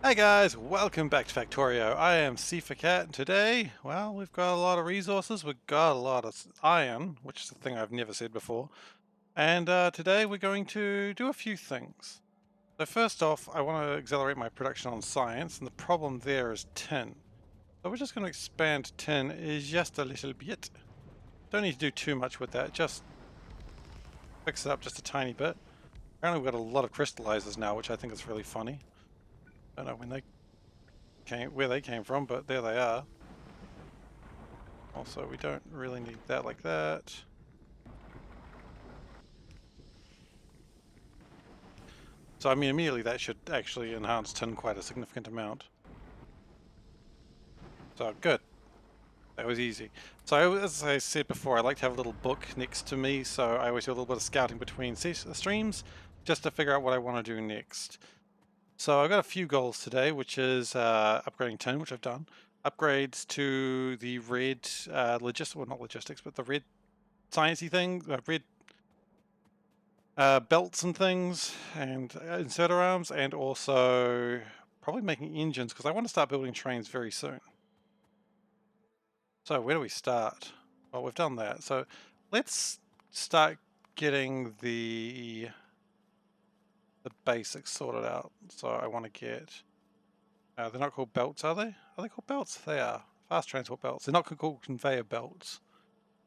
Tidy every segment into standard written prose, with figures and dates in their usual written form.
Hey guys, welcome back to Factorio. I am SeiferKatt, and today, well, we've got a lot of resources. We've got a lot of iron, which is a thing I've never said before. And today we're going to do a few things. So first off, I want to accelerate my production on science, and the problem there is tin. So we're just going to expand tin just a little bit. Don't need to do too much with that, just fix it up just a tiny bit. Apparently we've got a lot of crystallizers now, which I think is really funny. Don't know when they where they came from, but there they are. Also, we don't really need that like that. So, I mean, immediately that should actually enhance tin quite a significant amount. So, good. That was easy. So, as I said before, I like to have a little book next to me, so I always do a little bit of scouting between streams, just to figure out what I want to do next. So, I've got a few goals today, which is upgrading tin, which I've done. Upgrades to the red well, not logistics, but the red sciencey thing, red belts and things, and inserter arms, and also probably making engines, because I want to start building trains very soon. So where do we start? Well, we've done that. So let's start getting the basics sorted out. So I want to get, they're not called belts, are they? Are they called belts? They are. Fast transport belts. They're not called conveyor belts.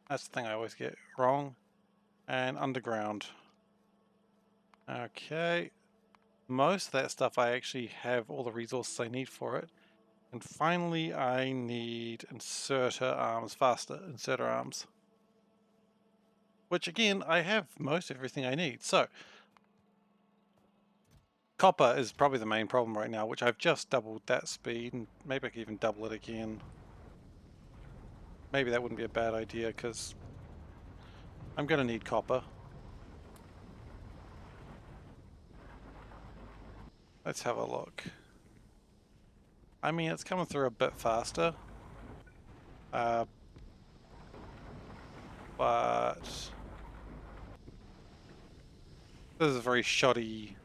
That's the thing I always get wrong. And underground. Okay. Most of that stuff I actually have all the resources I need for it. And finally I need inserter arms, faster inserter arms. Which again, I have most everything I need. So, copper is probably the main problem right now, which I've just doubled that speed, and maybe I could even double it again. Maybe that wouldn't be a bad idea, because I'm going to need copper. Let's have a look. I mean, it's coming through a bit faster. But this is a very shoddy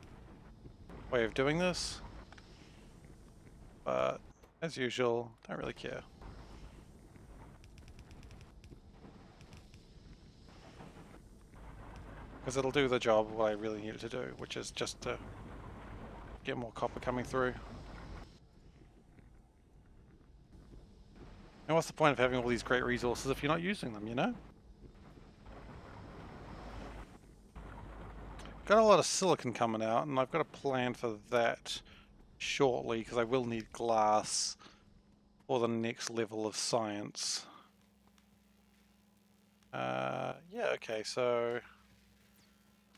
way of doing this. But as usual, don't really care. Because it'll do the job of what I really need it to do, which is just to get more copper coming through. And what's the point of having all these great resources if you're not using them, you know? Got a lot of silicon coming out, and I've got a plan for that shortly, because I will need glass for the next level of science. Yeah, okay, so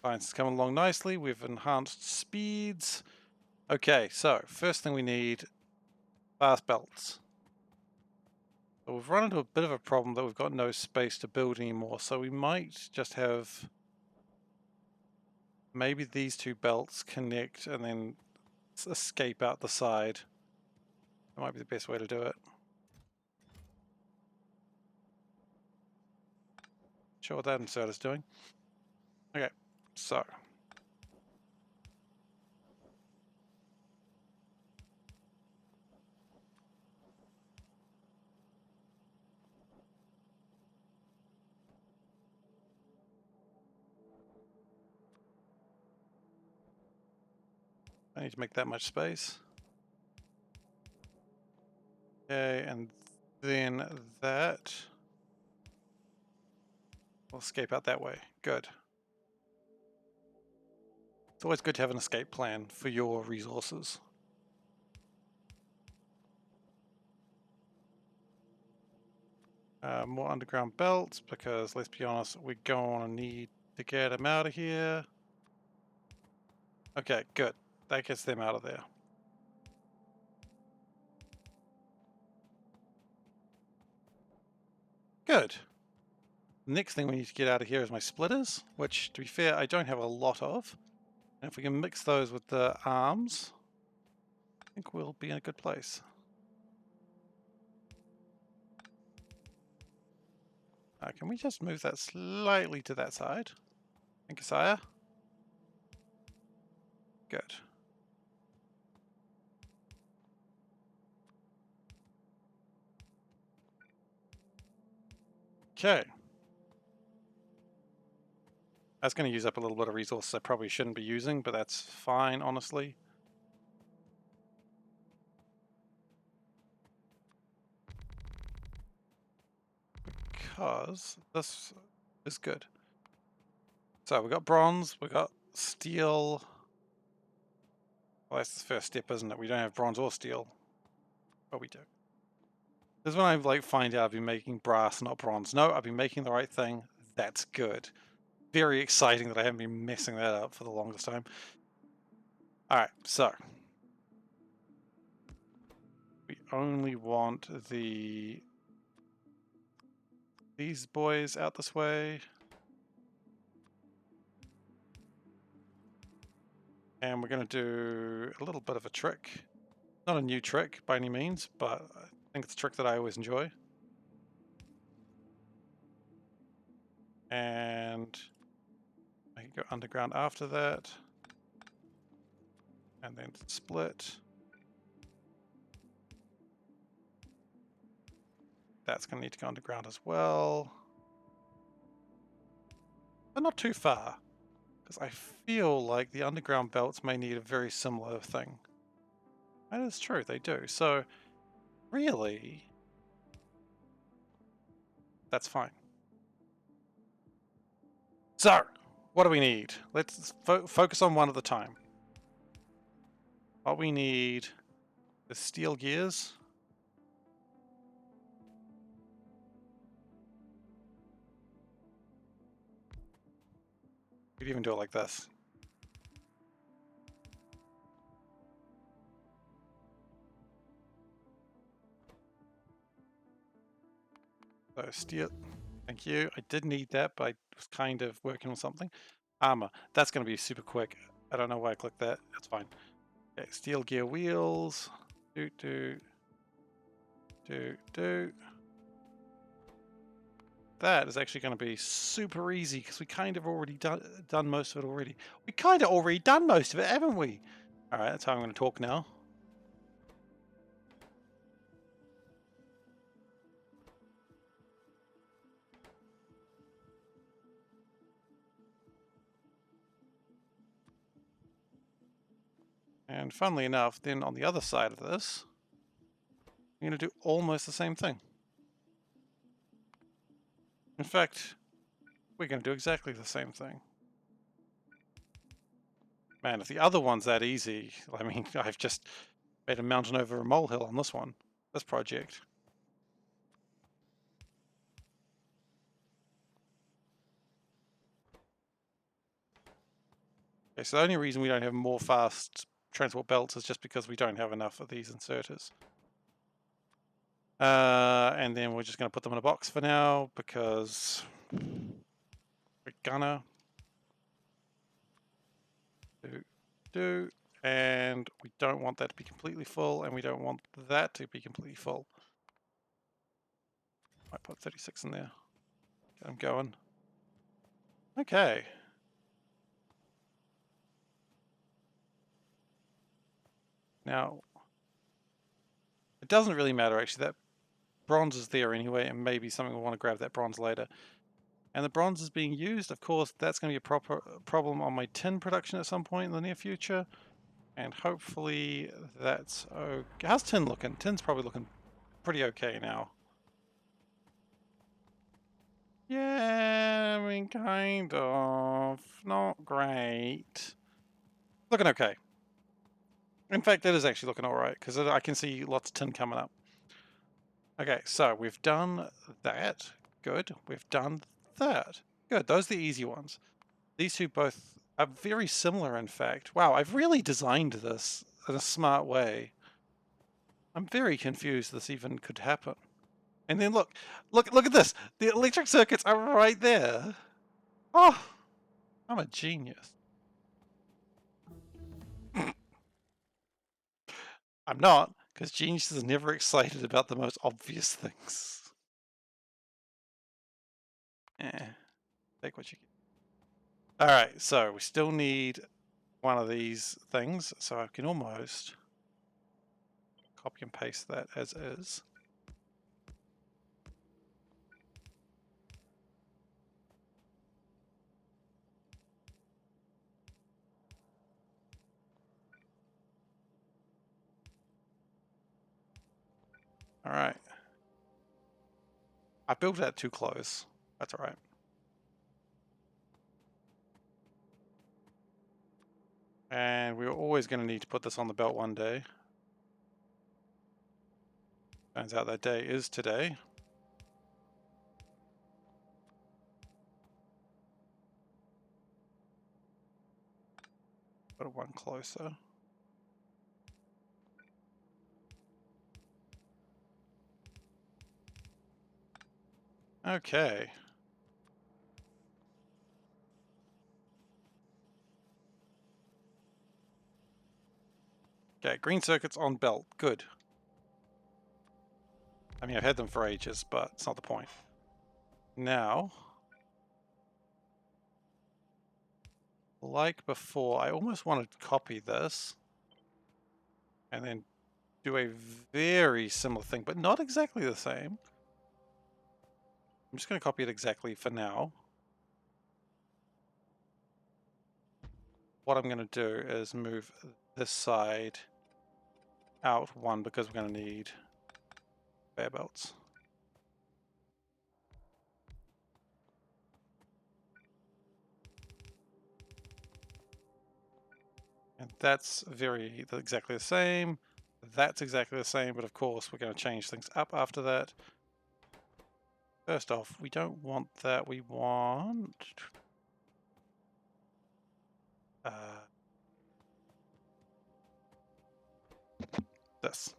science is coming along nicely. We've enhanced speeds. Okay, so first thing we need, fast belts. So we've run into a bit of a problem that we've got no space to build anymore, so we might just have maybe these two belts connect and then escape out the side. That might be the best way to do it. Sure what that insert is doing. Okay, so I need to make that much space. Okay, and then that will escape out that way. Good. It's always good to have an escape plan for your resources. More underground belts, because let's be honest, we're going to need to get them out of here. Okay, good. That gets them out of there. Good. Next thing we need to get out of here is my splitters, which, to be fair, I don't have a lot of. And if we can mix those with the arms, I think we'll be in a good place. Can we just move that slightly to that side? Thank you, sire. Good. Okay. That's going to use up a little bit of resources I probably shouldn't be using, but that's fine, honestly. Because this is good. So we got bronze, we got steel. Well, that's the first step, isn't it? We don't have bronze or steel. But we do. This is when I like find out I've been making brass, not bronze. No, I've been making the right thing. That's good. Very exciting that I haven't been messing that up for the longest time. Alright, so we only want these boys out this way. And we're going to do a little bit of a trick. Not a new trick by any means, but I think it's a trick that I always enjoy. And I can go underground after that. And then split. That's going to need to go underground as well. But not too far. Because I feel like the underground belts may need a very similar thing. And it's true, they do. So, really, that's fine. So, what do we need? Let's focus on one at a time. What we need is steel gears. We could even do it like this. So steel, thank you. I did need that, but I was kind of working on something. Armor, that's going to be super quick. I don't know why I clicked that. That's fine. Okay, steel gear wheels. Do. That is actually going to be super easy because we kind of already done most of it already. We kind of already done most of it, haven't we? All right, that's how I'm going to talk now. And funnily enough, then on the other side of this, I'm going to do almost the same thing. In fact, we're going to do exactly the same thing. Man, if the other one's that easy, I mean, I've just made a mountain over a molehill on this one, this project. Okay, so the only reason we don't have more fast transport belts is just because we don't have enough of these inserters. And then we're just going to put them in a box for now because we're gonna do, and we don't want that to be completely full, and we don't want that to be completely full. Might put 36 in there. Get them going. Okay. Now, it doesn't really matter actually. That bronze is there anyway, and maybe something will want to grab that bronze later. And the bronze is being used. Of course, that's going to be a problem on my tin production at some point in the near future. And hopefully that's okay. How's tin looking? Tin's probably looking pretty okay now. Yeah, I mean, kind of. Not great. Looking okay. In fact, it is actually looking alright, because I can see lots of tin coming up. Okay, so we've done that. Good. We've done that. Good. Those are the easy ones. These two both are very similar, in fact. Wow, I've really designed this in a smart way. I'm very confused this even could happen. And then look at this. The electric circuits are right there. Oh, I'm a genius. I'm not, because geniuses are never excited about the most obvious things. Take what you get. Alright, so we still need one of these things, so I can almost copy and paste that as is. Alright. I built that too close. That's alright. And we're always going to need to put this on the belt one day. Turns out that day is today. Put it one closer. Okay. Okay, green circuits on belt. Good. I mean, I've had them for ages, but it's not the point. Now, like before, I almost want to copy this and then do a very similar thing, but not exactly the same. I'm just going to copy it exactly for now. What I'm going to do is move this side out one because we're going to need bare belts. And that's exactly the same. That's exactly the same, but of course we're going to change things up after that. First off, we don't want that. We want this.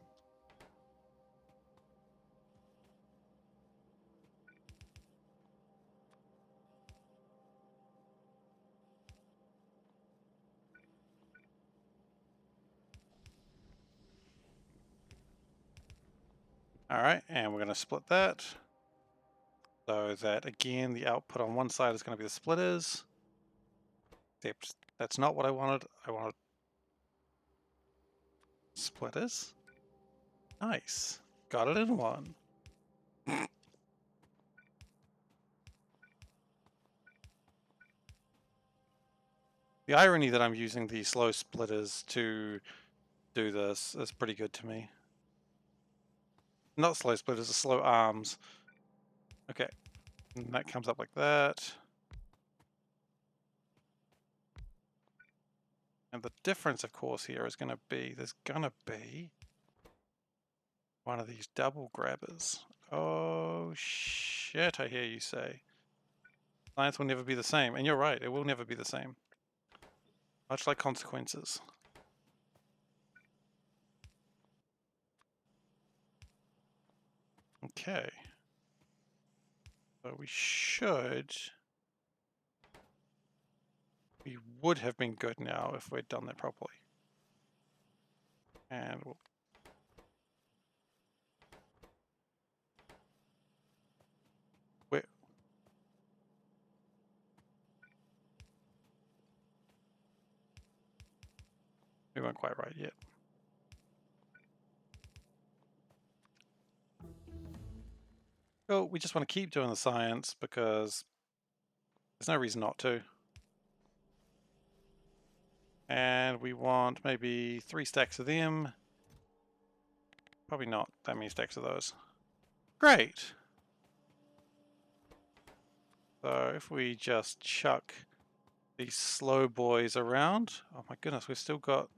All right, and we're going to split that so that again the output on one side is going to be the splitters. Except that's not what I wanted. I wanted splitters. Nice, got it in one. The irony that I'm using the slow splitters to do this is pretty good to me. Not slow splitters, slow arms. Okay, and that comes up like that. And the difference, of course, here is going to be, there's going to be one of these double grabbers. Oh, shit, I hear you say. Science will never be the same. And you're right, it will never be the same. Much like consequences. Okay. So we would have been good now if we'd done that properly. And we'll we weren't quite right yet. Well, we just want to keep doing the science because there's no reason not to. And we want maybe 3 stacks of them. Probably not that many stacks of those. Great! So if we just chuck these slow boys around. Oh my goodness, we've still got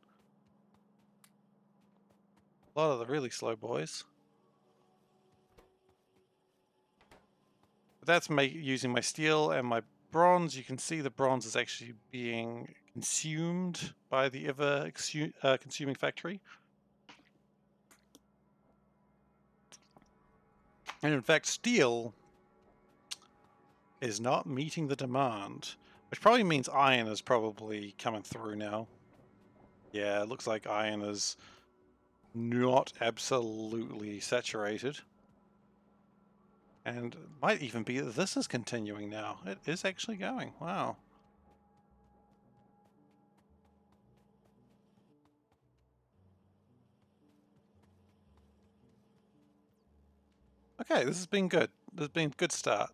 a lot of the really slow boys. But that's using my steel and my bronze. You can see the bronze is actually being consumed by the consuming factory. And in fact, steel is not meeting the demand, which probably means iron is probably coming through now. Yeah, it looks like iron is not absolutely saturated. And it might even be that this is continuing now. It is actually going. Wow. Okay, this has been good. This has been a good start.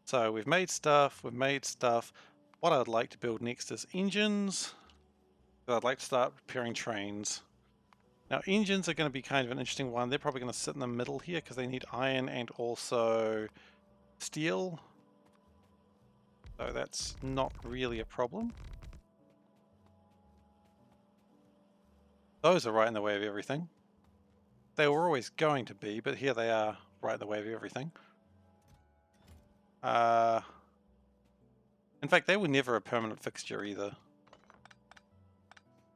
So we've made stuff, What I'd like to build next is engines. I'd like to start repairing trains. Now engines are going to be kind of an interesting one. They're probably going to sit in the middle here because they need iron and also steel. So that's not really a problem. Those are right in the way of everything. They were always going to be, but here they are right in the way of everything. In fact, they were never a permanent fixture either.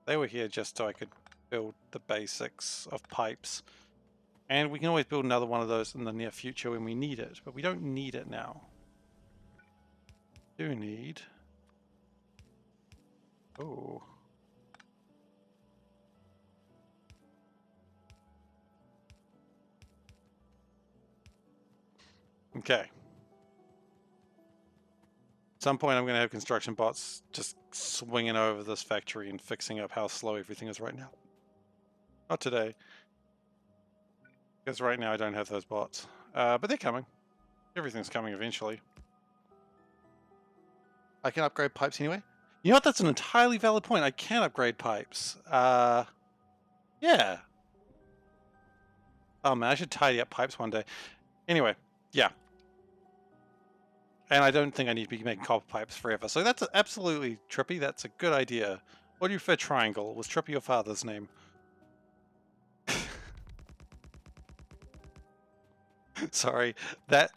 They were here just so I could build the basics of pipes. And we can always build another one of those in the near future when we need it, but we don't need it now. Do need... Oh. Okay. At some point I'm going to have construction bots just swinging over this factory and fixing up how slow everything is right now. Not today. Because right now I don't have those bots. But they're coming. Everything's coming eventually. I can upgrade pipes anyway. You know what? That's an entirely valid point. I can upgrade pipes. Yeah. Oh man, I should tidy up pipes one day. Anyway, yeah. And I don't think I need to be making copper pipes forever. So that's absolutely trippy. That's a good idea. What do you prefer, triangle? Was Trippy your father's name? Sorry, that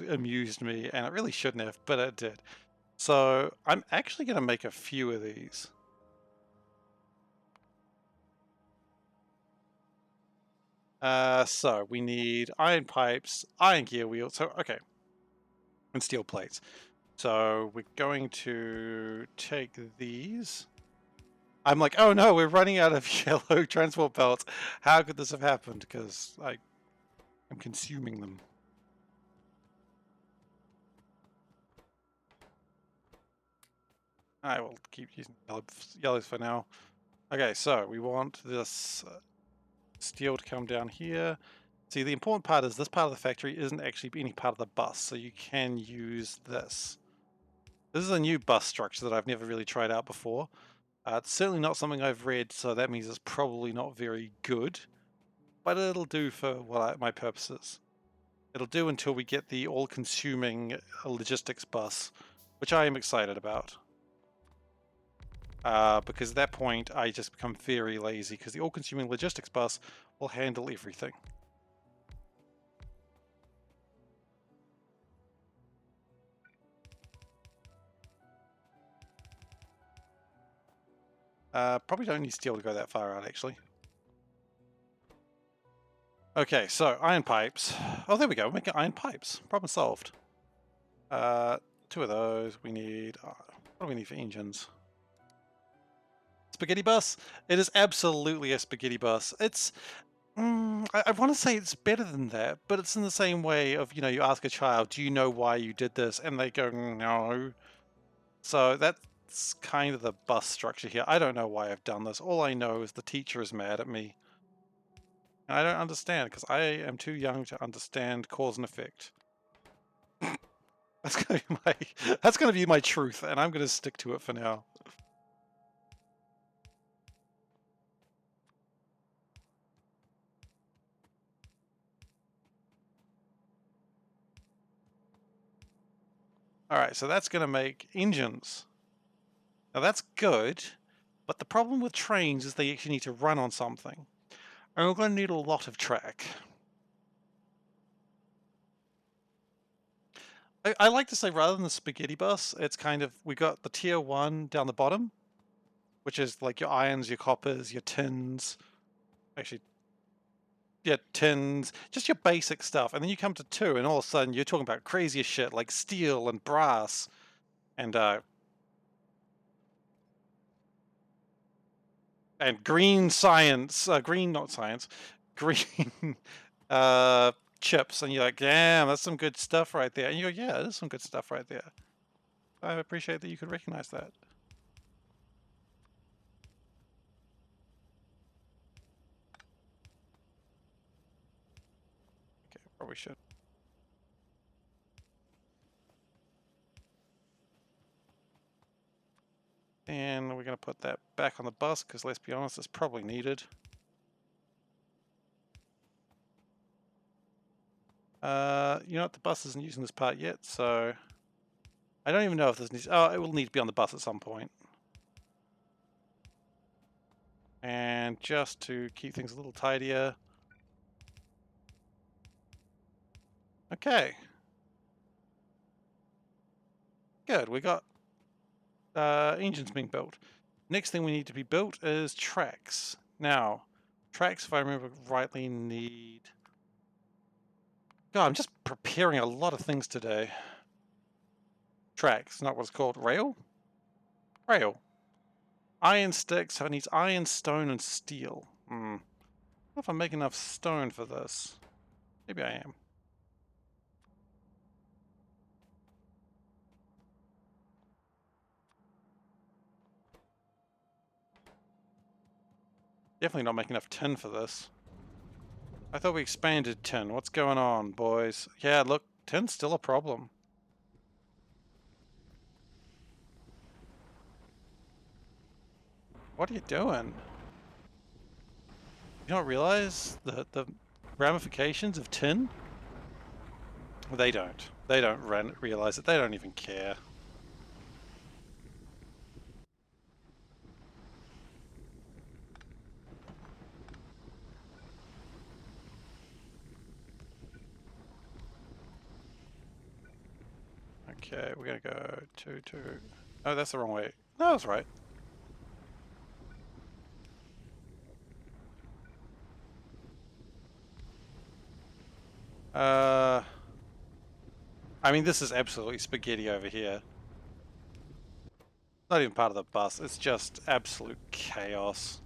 amused me, and it really shouldn't have, but it did. So I'm actually going to make a few of these. So we need iron pipes, iron gear wheels. So okay, and steel plates. So we're going to take these. I'm like, oh no, we're running out of yellow transport belts. How could this have happened? Because I'm consuming them. I will keep using yellows for now. Okay, so we want this steel to come down here. See, the important part is this part of the factory isn't actually any part of the bus, so you can use this. This is a new bus structure that I've never really tried out before. It's certainly not something I've read, so that means it's probably not very good, but it'll do for what my purposes. It'll do until we get the all-consuming logistics bus, which I am excited about. Because at that point I just become very lazy, because the all-consuming logistics bus will handle everything. Probably don't need steel to go that far out, actually. Okay, so iron pipes. Oh, there we go. We're making iron pipes. Problem solved. 2 of those. We need... what do we need for engines? Spaghetti bus? It is absolutely a spaghetti bus. It's... I want to say it's better than that, but it's in the same way of, you know, you ask a child, do you know why you did this? And they go, no. So that's kind of the bus structure here. I don't know why I've done this. All I know is the teacher is mad at me. And I don't understand, because I am too young to understand cause and effect. That's gonna be my truth, and I'm gonna stick to it for now. Alright, so that's gonna make engines. Now that's good, but the problem with trains is they actually need to run on something. And we're gonna need a lot of track. I like to say, rather than the spaghetti bus, it's kind of, we got the tier 1 down the bottom, which is like your irons, your coppers, your tins. Actually, yeah, tins, just your basic stuff. And then you come to 2, and all of a sudden you're talking about crazier shit like steel and brass and green science, green, not science, green chips. And you're like, damn, that's some good stuff right there. And you go, yeah, there's some good stuff right there. I appreciate that you could recognize that. Okay, probably should. And we're going to put that back on the bus because, let's be honest, it's probably needed. You know what? The bus isn't using this part yet, so I don't even know if this needs. Oh, it will need to be on the bus at some point. And just to keep things a little tidier. Okay. Good. We got engines being built. Next thing we need to be built is tracks. Now, tracks, if I remember rightly, need... God, I'm just preparing a lot of things today. Tracks, not what it's called. Rail? Rail. Iron sticks, it needs iron, stone, and steel. I don't know if I'm making enough stone for this. Maybe I am. Definitely not making enough tin for this. I thought we expanded tin. What's going on, boys? Yeah, look, tin's still a problem. What are you doing? You don't realize the ramifications of tin? They don't. They don't realize it. They don't even care. Okay, we're gonna go 2, 2. Oh, that's the wrong way. No, that's right. I mean, this is absolutely spaghetti over here. Not even part of the bus. It's just absolute chaos.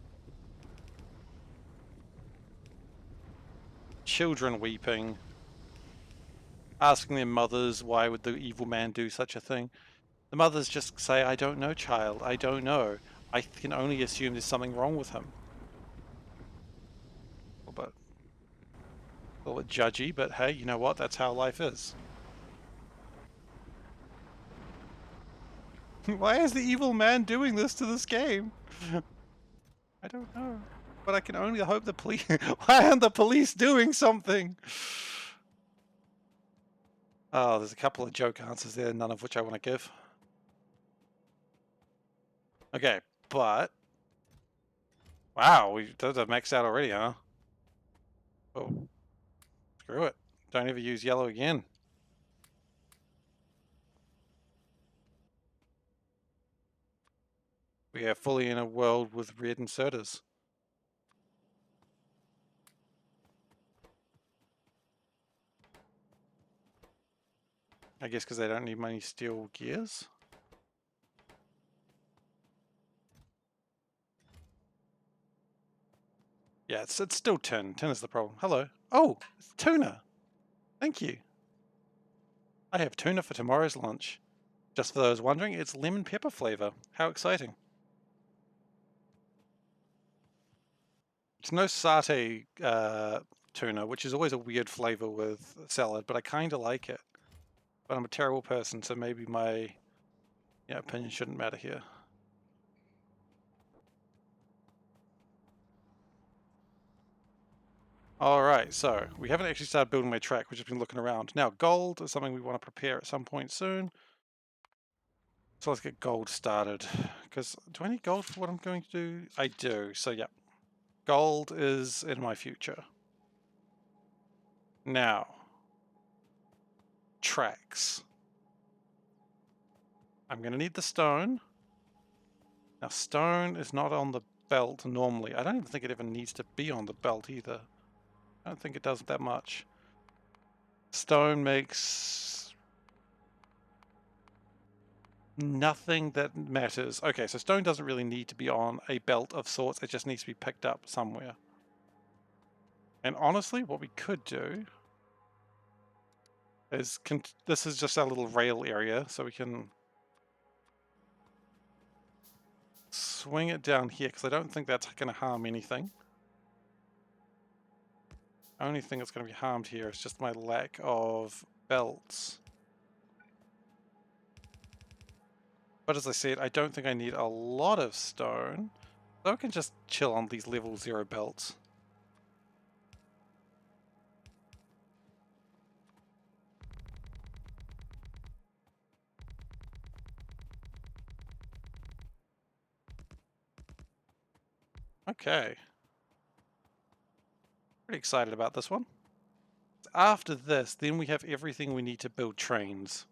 Children weeping. Asking their mothers, why would the evil man do such a thing? The mothers just say, I don't know, child. I don't know. I can only assume there's something wrong with him. A little bit judgy, but hey, you know what? That's how life is. Why is the evil man doing this to this game? I don't know. But I can only hope the police... Why aren't the police doing something? Oh, there's a couple of joke answers there, none of which I want to give. Okay, but... Wow, those are maxed out already, huh? Oh, screw it. Don't ever use yellow again. We are fully in a world with red inserters. I guess because they don't need many steel gears. Yeah, it's still tin. Tin is the problem. Hello. Oh, it's tuna. Thank you. I have tuna for tomorrow's lunch. Just for those wondering, it's lemon pepper flavor. How exciting. It's no satay tuna, which is always a weird flavor with salad, but I kind of like it. But I'm a terrible person, so maybe my opinion shouldn't matter here. Alright, so we haven't actually started building my track, we've just been looking around. Now, gold is something we want to prepare at some point soon. So let's get gold started. Because do I need gold for what I'm going to do? I do, so yeah. Gold is in my future. Now, tracks. I'm going to need the stone. Now, stone is not on the belt normally. I don't even think it ever needs to be on the belt either. I don't think it does that much. Stone makes nothing that matters. Okay, so stone doesn't really need to be on a belt of sorts. It just needs to be picked up somewhere. And honestly, what we could do is... This is just our little rail area, so we can swing it down here, because I don't think that's going to harm anything. Only thing that's going to be harmed here is just my lack of belts. But as I said, I don't think I need a lot of stone, so I can just chill on these level 0 belts. Okay. Pretty excited about this one. After this, then we have everything we need to build trains.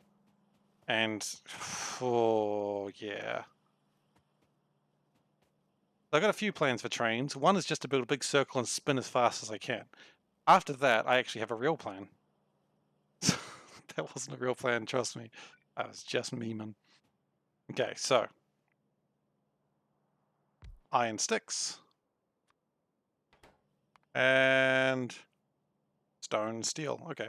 And, oh, yeah. I've got a few plans for trains. One is just to build a big circle and spin as fast as I can. After that, I actually have a real plan. That wasn't a real plan, trust me. I was just memeing. Okay, so. Iron sticks. And stone, steel. Okay.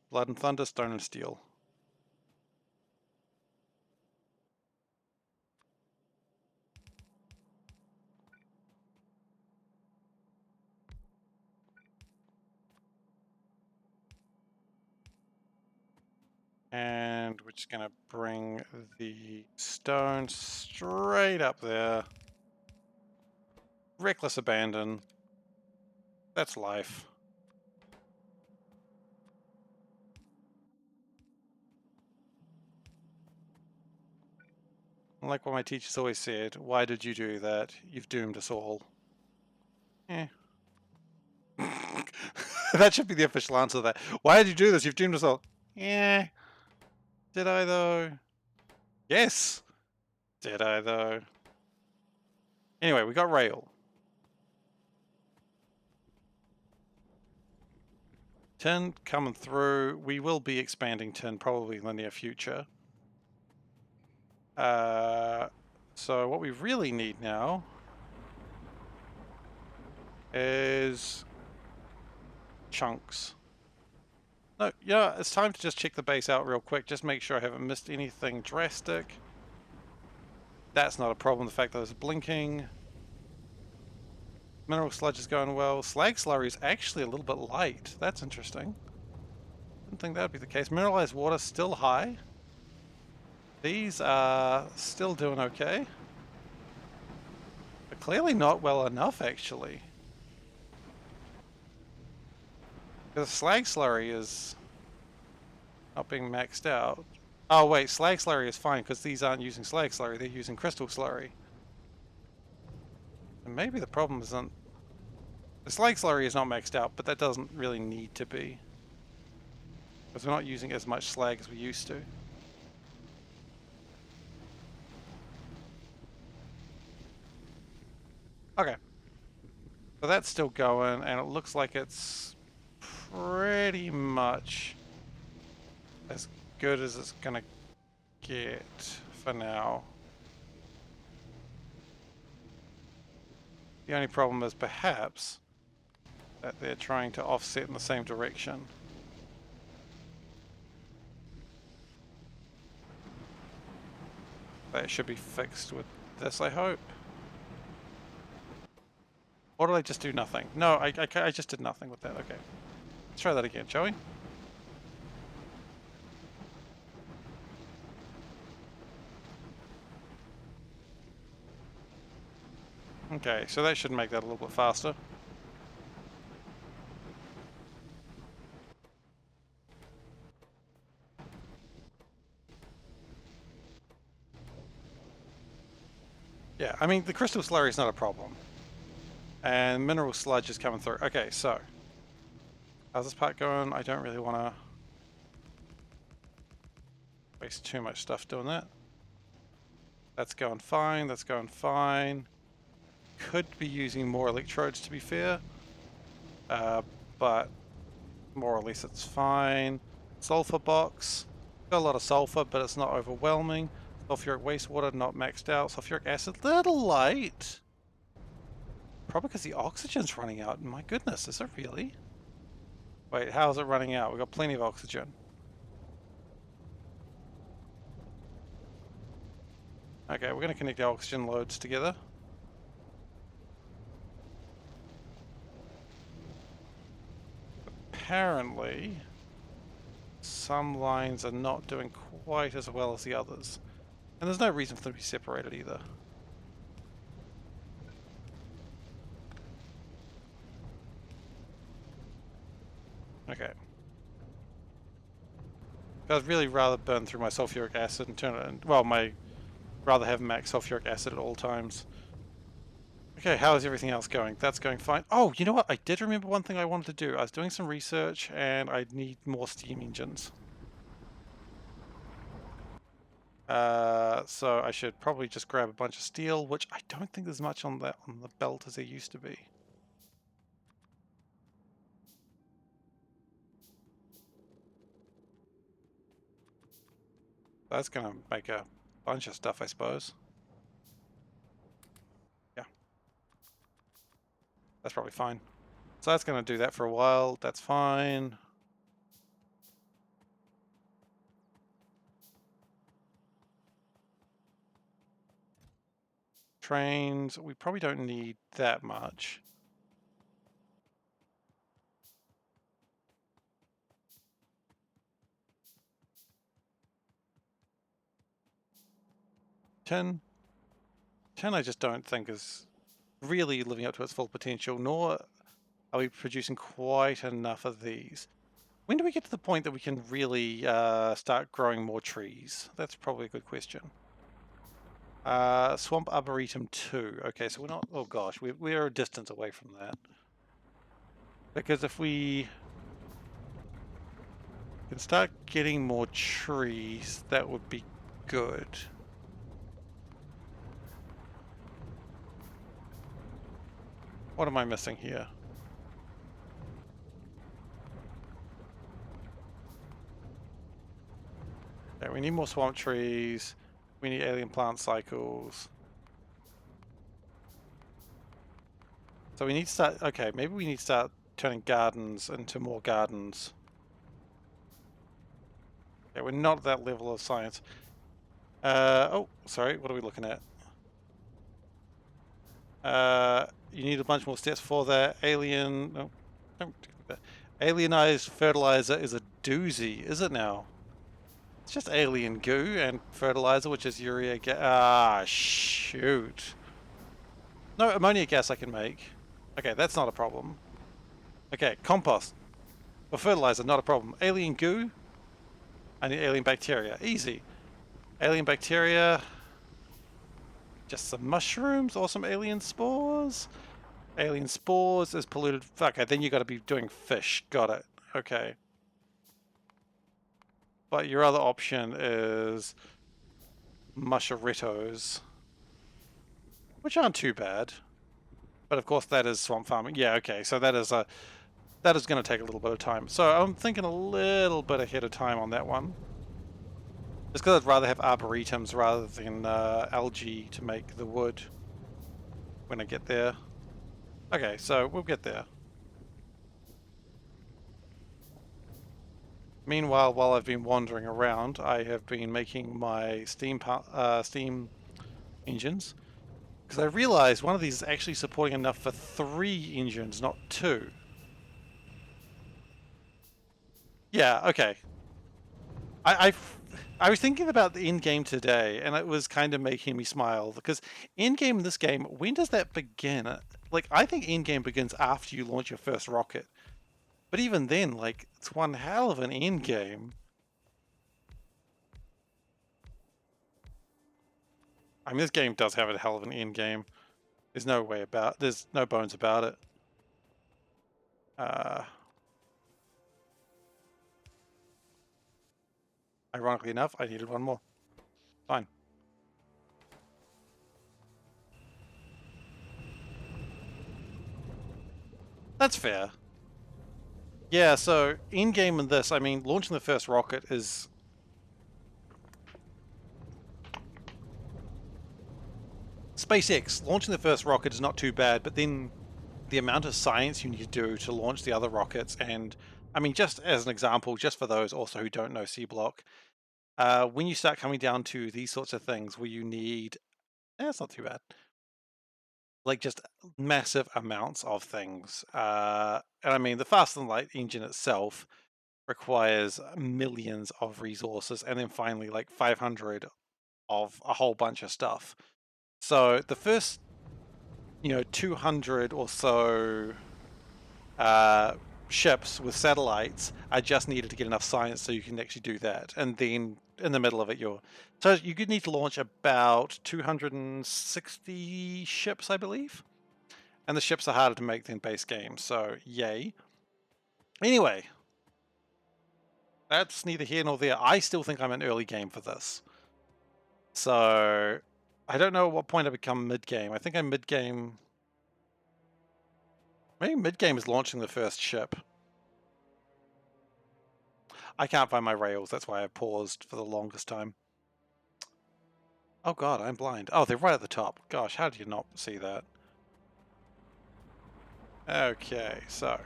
Blood and thunder, stone and steel. And we're just gonna bring the stone straight up there. Reckless abandon. That's life. Like what my teachers always said, why did you do that? You've doomed us all. Eh. That should be the official answer to that. Why did you do this? You've doomed us all. Yeah. Did I though? Yes. Did I though? Anyway, we got rail. Tin coming through. We will be expanding tin probably in the near future. So what we really need now is chunks. No, yeah, it's time to just check the base out real quick. Just make sure I haven't missed anything drastic. That's not a problem, the fact that it's blinking. Mineral sludge is going well. Slag slurry is actually a little bit light. That's interesting. Didn't think that would be the case. Mineralized water still high. These are still doing okay. But clearly not well enough, actually. Because slag slurry is not being maxed out. Oh wait, slag slurry is fine because these aren't using slag slurry, they're using crystal slurry. And maybe the problem isn't... The slag slurry is not maxed out, but that doesn't really need to be. Because we're not using as much slag as we used to. Okay. So that's still going, and it looks like it's pretty much as good as it's gonna get for now. The only problem is perhaps that they're trying to offset in the same direction. That should be fixed with this, I hope. Or did I just do nothing? No, I just did nothing with that. Okay. Let's try that again, shall we? Okay, so that should make that a little bit faster. Yeah, I mean, the crystal slurry is not a problem. And mineral sludge is coming through. Okay, so. How's this part going? I don't really want to waste too much stuff doing that. That's going fine, that's going fine. Could be using more electrodes to be fair. But more or less it's fine. Sulfur box. Got a lot of sulfur, but it's not overwhelming. Sulfuric wastewater not maxed out. Sulfuric acid, little light. Probably because the oxygen's running out. My goodness, is it really? Wait, how is it running out? We've got plenty of oxygen. Okay, we're going to connect the oxygen loads together. Apparently, some lines are not doing quite as well as the others. And there's no reason for them to be separated either. Okay. I'd really rather burn through my sulfuric acid and turn it in, well, rather have max sulfuric acid at all times. Okay, how is everything else going? That's going fine. Oh, you know what? I did remember one thing I wanted to do. I was doing some research and I need more steam engines. So I should probably just grab a bunch of steel, which I don't think there's much on the belt as there used to be. That's gonna make a bunch of stuff, I suppose. Yeah, that's probably fine. So that's gonna do that for a while. That's fine. Trains, we probably don't need that much. Tin I just don't think is really living up to its full potential, nor are we producing quite enough of these. When do we get to the point that we can really start growing more trees? That's probably a good question. Swamp Arboretum 2. Okay, so we're not... Oh gosh, we're a distance away from that. Because if we can start getting more trees, that would be good. What am I missing here? Okay, we need more swamp trees. We need alien plant cycles. So we need to start... Okay, maybe we need to start turning gardens into more gardens. Okay, we're not at that level of science. Oh, sorry, what are we looking at? You need a bunch more steps for that. Alien... No, don't do that. Alienized fertilizer is a doozy, is it now? It's just alien goo and fertilizer, which is urea gas. Ah, shoot. No, ammonia gas I can make. Okay, that's not a problem. Okay, compost. Or fertilizer, not a problem. Alien goo. I need alien bacteria. Easy. Alien bacteria. Just some mushrooms or some alien spores. Alien spores is polluted. Okay, then you got to be doing fish. Got it. Okay. But your other option is musharettos, which aren't too bad. But of course that is swamp farming. Yeah, okay. So that is going to take a little bit of time. So I'm thinking a little bit ahead of time on that one. Just because I'd rather have arboretums rather than algae to make the wood when I get there. Okay, so we'll get there. Meanwhile, while I've been wandering around, I have been making my steam engines. Because I realized one of these is actually supporting enough for 3 engines, not 2. Yeah, okay. I was thinking about the end game today, and it was kind of making me smile, because end game in this game, when does that begin? Like, I think end game begins after you launch your first rocket. But even then, like, it's one hell of an end game. I mean, this game does have a hell of an end game. There's no bones about it. Ironically enough, I needed one more. Fine. That's fair. Yeah, so in-game in this, I mean, launching the first rocket is... SpaceX, launching the first rocket is not too bad, but then the amount of science you need to do to launch the other rockets, and I mean, just as an example, just for those also who don't know SeaBlock, when you start coming down to these sorts of things where you need... it's not too bad. Like, just massive amounts of things. And I mean, the faster than light engine itself requires millions of resources, and then finally like 500 of a whole bunch of stuff. So the first, 200 or so ships with satellites. I just needed to get enough science so you can actually do that. And then in the middle of it, so you could need to launch about 260 ships, I believe. And the ships are harder to make than base games, so yay. Anyway, that's neither here nor there. I still think I'm an early game for this. So I don't know at what point I become mid-game. I think I'm mid-game. Maybe mid-game is launching the first ship. I can't find my rails, that's why I paused for the longest time. Oh god, I'm blind. Oh, they're right at the top. Gosh, how did you not see that? Okay, so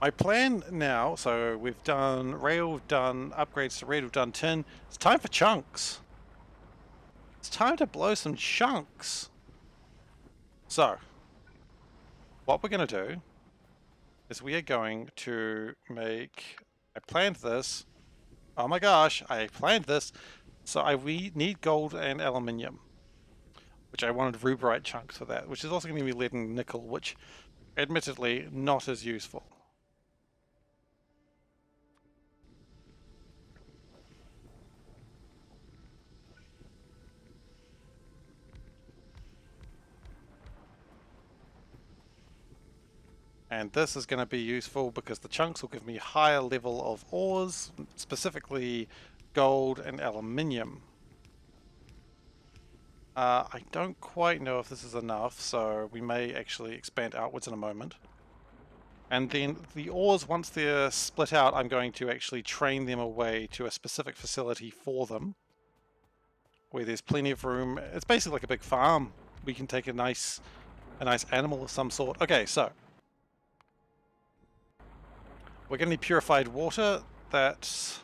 my plan now, so we've done rail, we've done upgrades to red, we've done tin. It's time for chunks. It's time to blow some chunks. So, what we're going to do is we are going to make... I planned this. Oh my gosh, I planned this. So we need gold and aluminium, which I wanted ruberite chunks for that, which is also going to be lead and nickel, which admittedly not as useful. And this is going to be useful because the chunks will give me higher level of ores, specifically gold and aluminium. I don't quite know if this is enough, so we may actually expand outwards in a moment. And then the ores, once they're split out, I'm going to actually train them away to a specific facility for them, where there's plenty of room. It's basically like a big farm. We can take a nice animal of some sort. Okay, so we're going to need purified water. That's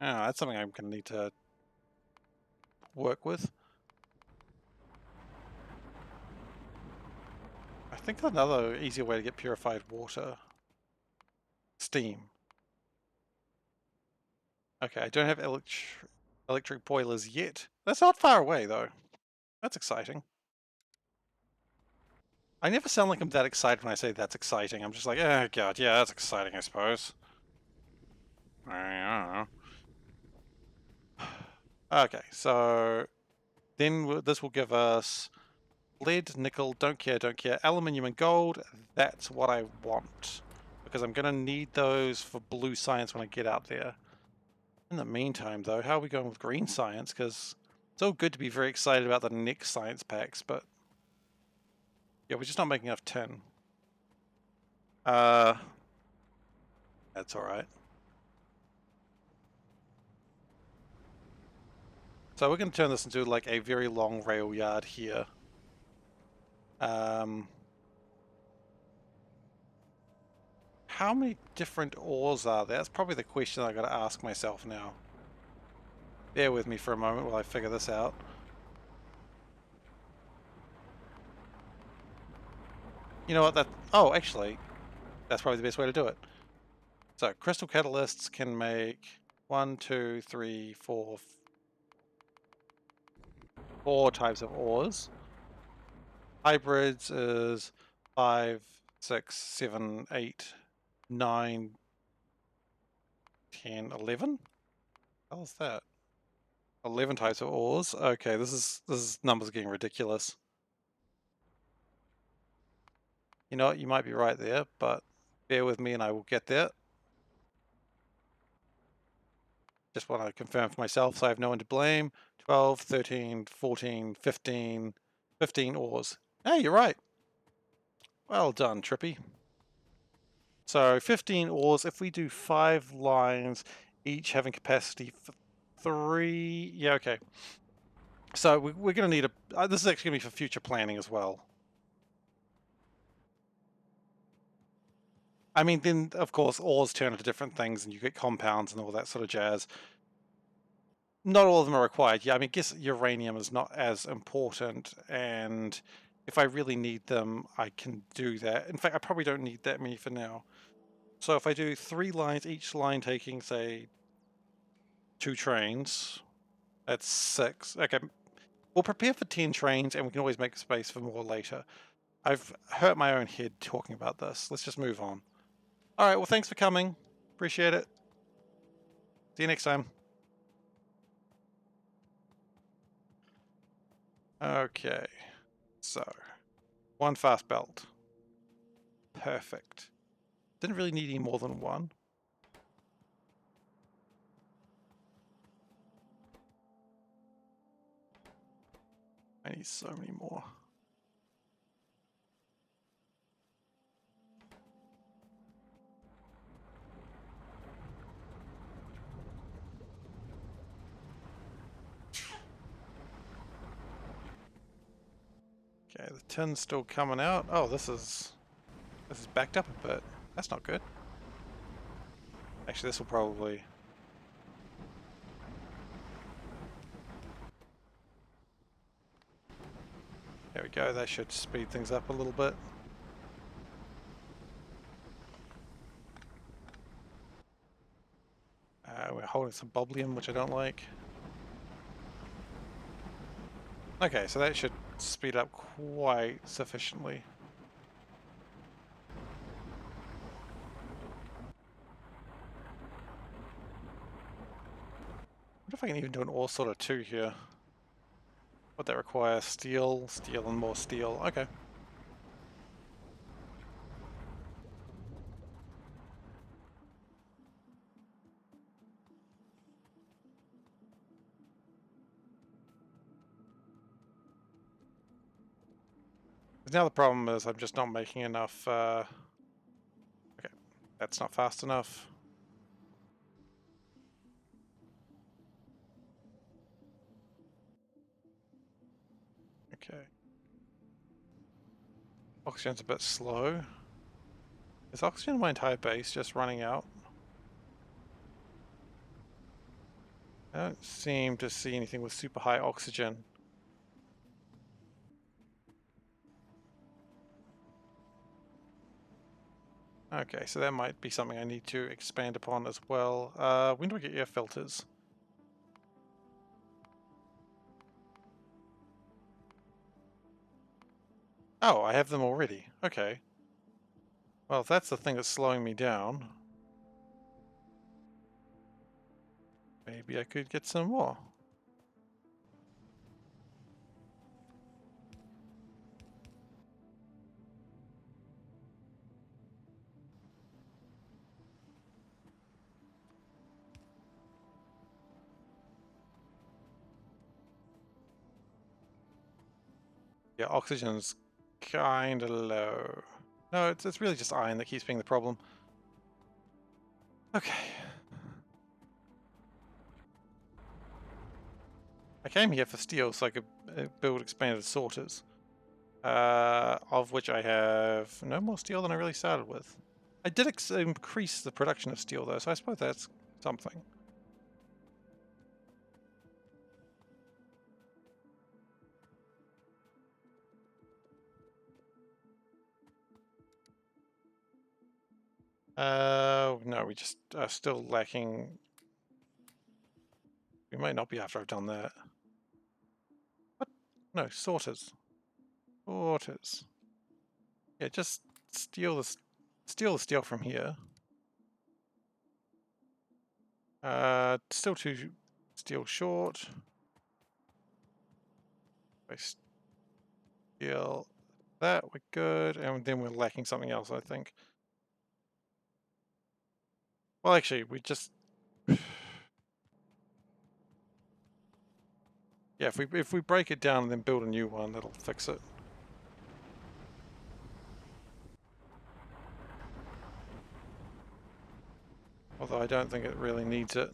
something I'm going to need to work with. I think another easier way to get purified water. Steam. Okay, I don't have electric boilers yet. That's not far away though. That's exciting. I never sound like I'm that excited when I say that's exciting. I'm just like, oh god, yeah, that's exciting, I suppose. I don't know. Okay, so then this will give us lead, nickel, don't care, aluminium and gold. That's what I want, because I'm going to need those for blue science when I get out there. In the meantime, though, how are we going with green science? Because it's all good to be very excited about the next science packs, but yeah, we're just not making enough tin. That's alright. So we're going to turn this into like a very long rail yard here. How many different ores are there? That's probably the question I got to ask myself now. Bear with me for a moment while I figure this out. You know what? Oh, actually, that's probably the best way to do it. So crystal catalysts can make 1, 2, 3, 4 types of ores. Hybrids is 5, 6, 7, 8, 9, 10, 11. What was that? 11 types of ores. Okay, this is numbers getting ridiculous. You know what? You might be right there, but bear with me and I will get there. Just want to confirm for myself so I have no one to blame. 12, 13, 14, 15, 15 ores. Hey, you're right. Well done, Trippy. So 15 ores, if we do 5 lines, each having capacity for 3... Yeah, okay. So we're going to need a... this is actually going to be for future planning as well. I mean, then, of course, ores turn into different things and you get compounds and all that sort of jazz. Not all of them are required. Yeah, I mean, I guess uranium is not as important, and if I really need them, I can do that. In fact, I probably don't need that many for now. So if I do 3 lines, each line taking, say, 2 trains, that's 6. Okay, we'll prepare for 10 trains, and we can always make space for more later. I've hurt my own head talking about this. Let's just move on. All right, well, thanks for coming. Appreciate it. See you next time. Okay, so one fast belt. Perfect. Didn't really need any more than one. I need so many more. Okay, the tin's still coming out. Oh, this is backed up a bit. That's not good. Actually, this will probably... There we go, that should speed things up a little bit. We're holding some boblium, which I don't like. Okay, so that should speed up quite sufficiently. I wonder if I can even do an ore sorter too here. Would that require steel, steel, and more steel? Okay. Now the problem is I'm just not making enough. Okay, that's not fast enough. Okay. Oxygen's a bit slow. Is oxygen in my entire base just running out? I don't seem to see anything with super high oxygen. Okay, so that might be something I need to expand upon as well. When do I get air filters? Oh, I have them already. Okay. Well, if that's the thing that's slowing me down, maybe I could get some more. Yeah, oxygen's kinda low. No, it's really just iron that keeps being the problem. Okay. I came here for steel so I could build expanded sorters. Of which I have no more steel than I really started with. I did increase the production of steel though, so I suppose that's something. No, we just are still lacking. We might not be after I've done that. What? No, sorters. Sorters. Yeah, just steal the steel from here. Still two steel short. I steal that, we're good, and then we're lacking something else, I think. Well, actually, we just... Yeah, if we break it down and then build a new one, that'll fix it. Although I don't think it really needs it.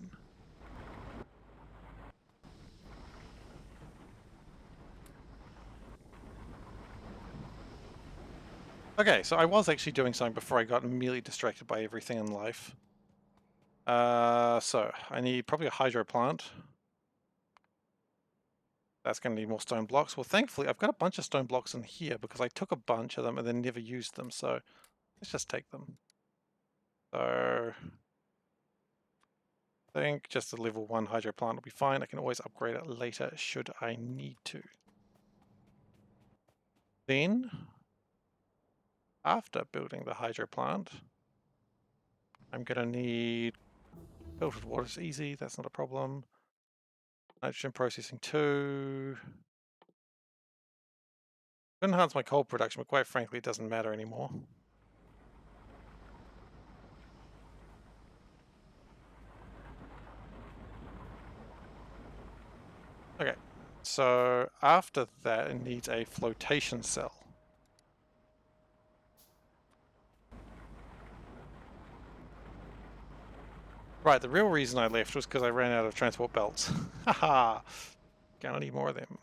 Okay, so I was actually doing something before I got immediately distracted by everything in life. So I need probably a hydro plant. That's going to need more stone blocks. Well, thankfully, I've got a bunch of stone blocks in here because I took a bunch of them and then never used them. So let's just take them. So I think just the level 1 hydro plant will be fine. I can always upgrade it later should I need to. Then after building the hydro plant. I'm going to need filtered water. It's easy, that's not a problem. Nitrogen processing 2. Enhance my coal production, but quite frankly, it doesn't matter anymore. Okay, so after that, it needs a flotation cell. Right, the real reason I left was because I ran out of transport belts. Haha! Gonna need more of them.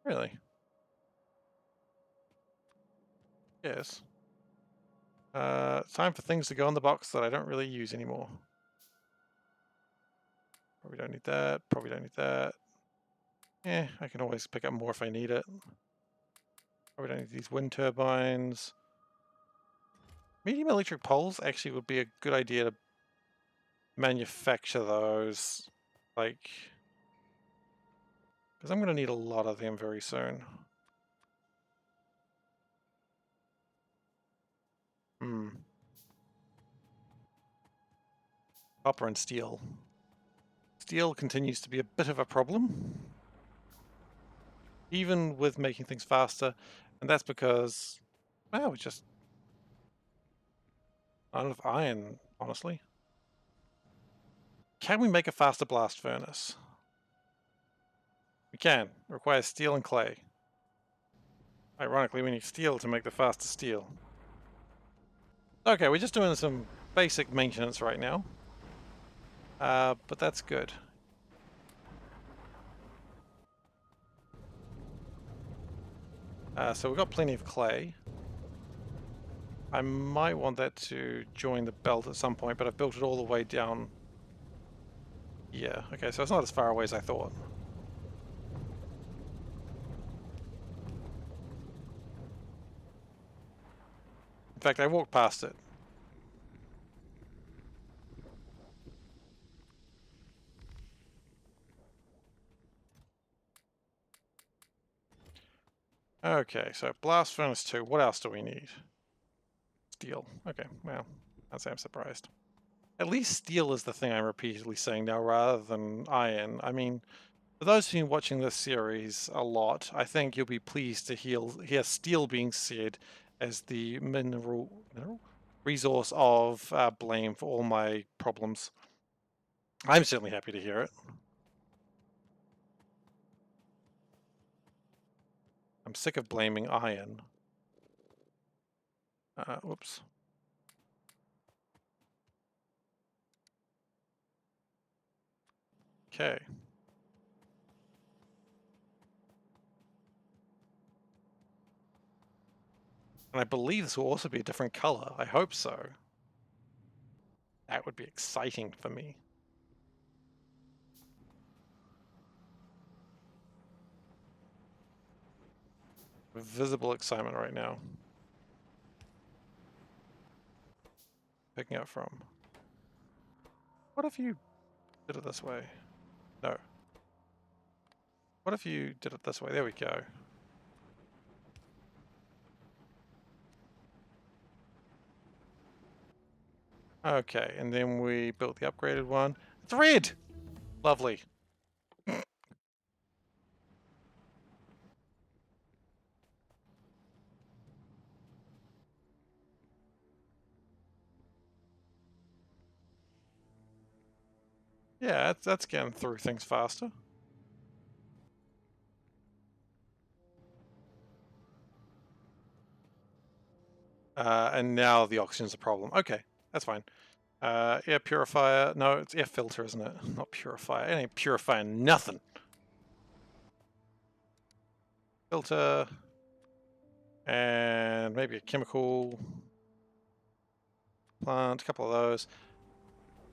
Really? Yes. Time for things to go in the box that I don't really use anymore. Probably don't need that, probably don't need that. Eh, I can always pick up more if I need it. Probably don't need these wind turbines. Medium electric poles actually would be a good idea to manufacture those. Like, because I'm going to need a lot of them very soon. Copper and steel. Steel continues to be a bit of a problem, even with making things faster, and that's because, well, we just not enough iron, honestly. Can we make a faster blast furnace? We can. It requires steel and clay. Ironically, we need steel to make the faster steel. Okay, we're just doing some basic maintenance right now. But that's good. So we've got plenty of clay. I might want that to join the belt at some point, but I've built it all the way down. Yeah, okay, so it's not as far away as I thought. In fact, I walked past it. Okay, so blast furnace 2. What else do we need? Steel. Okay, well, I'd say I'm surprised. At least steel is the thing I'm repeatedly saying now rather than iron. I mean, for those who are watching this series a lot, I think you'll be pleased to hear steel being said as the mineral resource of blame for all my problems. I'm certainly happy to hear it. I'm sick of blaming iron. Whoops. Okay. And I believe this will also be a different color. I hope so. That would be exciting for me. Visible excitement right now. Picking up from. What if you did it this way? No. What if you did it this way? There we go. Okay, and then we built the upgraded one. It's red! Lovely. Yeah, that's getting through things faster. And now the oxygen's a problem. Okay, that's fine. Air purifier. No, it's air filter, isn't it? Not purifier. It ain't purifying nothing. Filter. And maybe a chemical plant, a couple of those.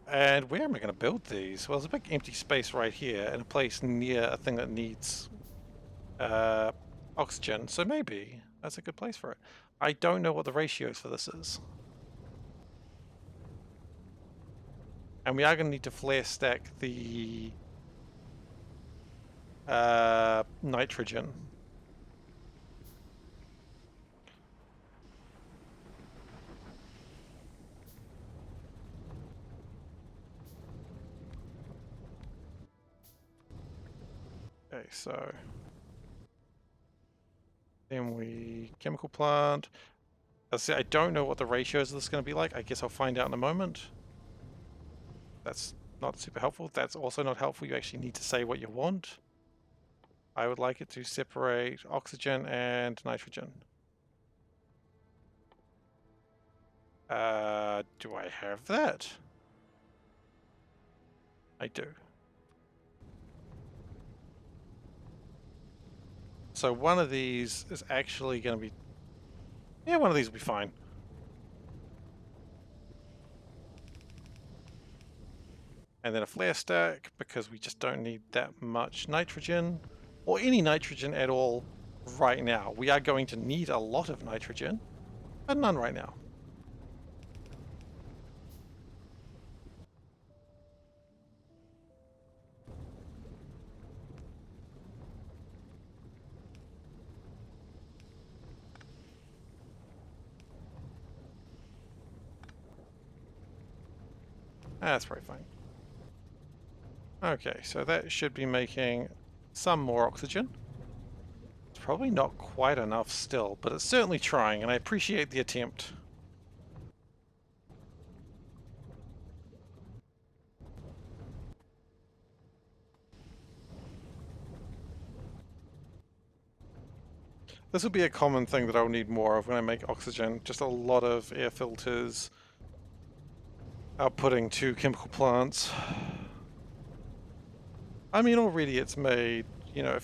And where am I going to build these? Well, there's a big empty space right here and a place near a thing that needs oxygen. So maybe that's a good place for it. I don't know what the ratios for this is. And we are going to need to flare stack the nitrogen. Okay, so then we chemical plant. I don't know what the ratios of this is going to be like. I guess I'll find out in a moment. That's not super helpful. That's also not helpful. You actually need to say what you want. I would like it to separate oxygen and nitrogen. Do I have that? I do. So one of these is actually going to be... Yeah, one of these will be fine. And then a flare stack, because we just don't need that much nitrogen, or any nitrogen at all right now. We are going to need a lot of nitrogen, but none right now. That's probably fine. Okay, so that should be making some more oxygen. It's probably not quite enough still, but it's certainly trying, and I appreciate the attempt. This will be a common thing that I'll need more of when I make oxygen. Just a lot of air filters, outputting to chemical plants. I mean, already it's made, you know,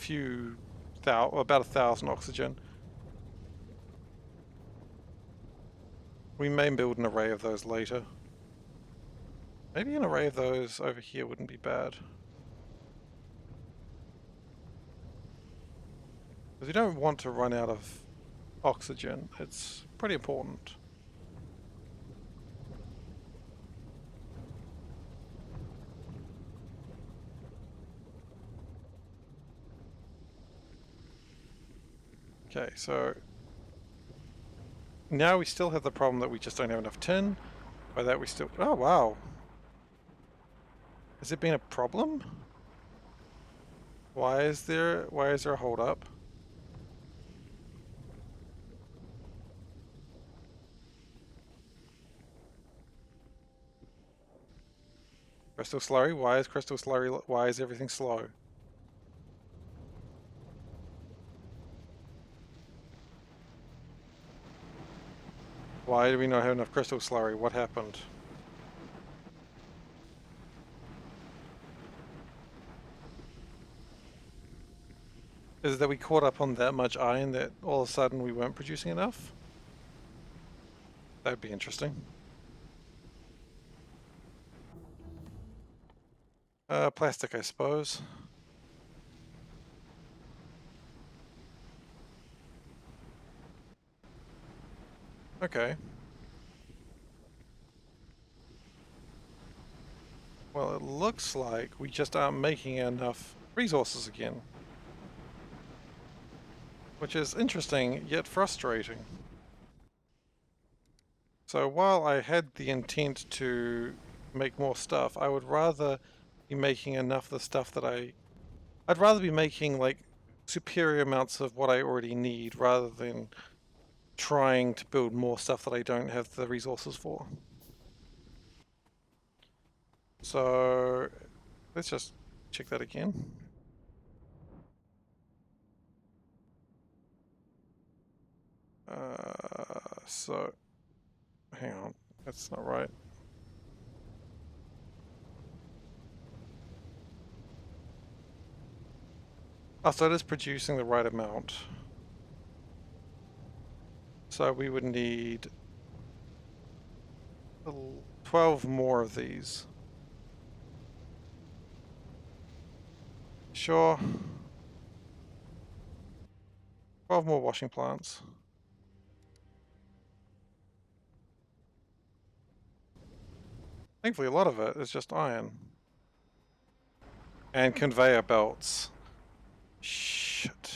about 1,000 oxygen. We may build an array of those later. Maybe an array of those over here wouldn't be bad. Because you don't want to run out of oxygen. It's pretty important. Okay, so now we still have the problem that we just don't have enough tin. By that we still... Oh, wow. Has it been a problem? Why is there a hold up? Crystal slurry? Why is crystal slurry... Why is everything slow? Why do we not have enough crystal slurry? What happened? Is it that we caught up on that much iron that all of a sudden we weren't producing enough? That'd be interesting. Plastic, I suppose. Okay. Well, it looks like we just aren't making enough resources again. Which is interesting, yet frustrating. So while I had the intent to make more stuff, I would rather be making enough of the stuff that I'd rather be making, like, superior amounts of what I already need, rather than trying to build more stuff that I don't have the resources for. So let's just check that again. So hang on, that's not right. Oh, so it is producing the right amount. So we would need 12 more of these. Sure. 12 more washing plants. Thankfully, a lot of it is just iron. And conveyor belts. Shit.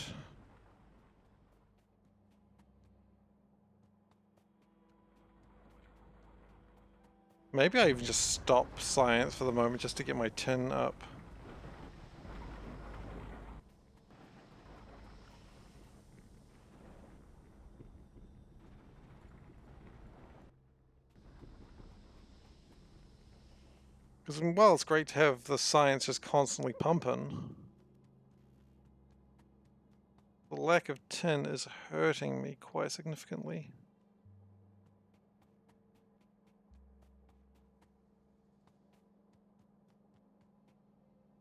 Maybe I even just stop science for the moment just to get my tin up. Because while it's great to have the science just constantly pumping, the lack of tin is hurting me quite significantly.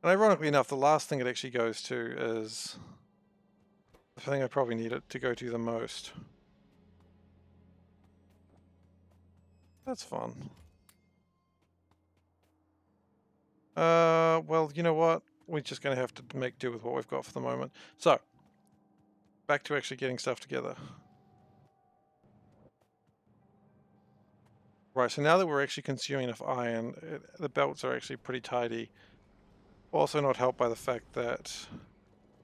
And ironically enough, the last thing it actually goes to is the thing I probably need it to go to the most. That's fun. Well, you know what? We're just going to have to make do with what we've got for the moment. So, back to actually getting stuff together. Right, so now that we're actually consuming enough iron, the belts are actually pretty tidy. Also not helped by the fact that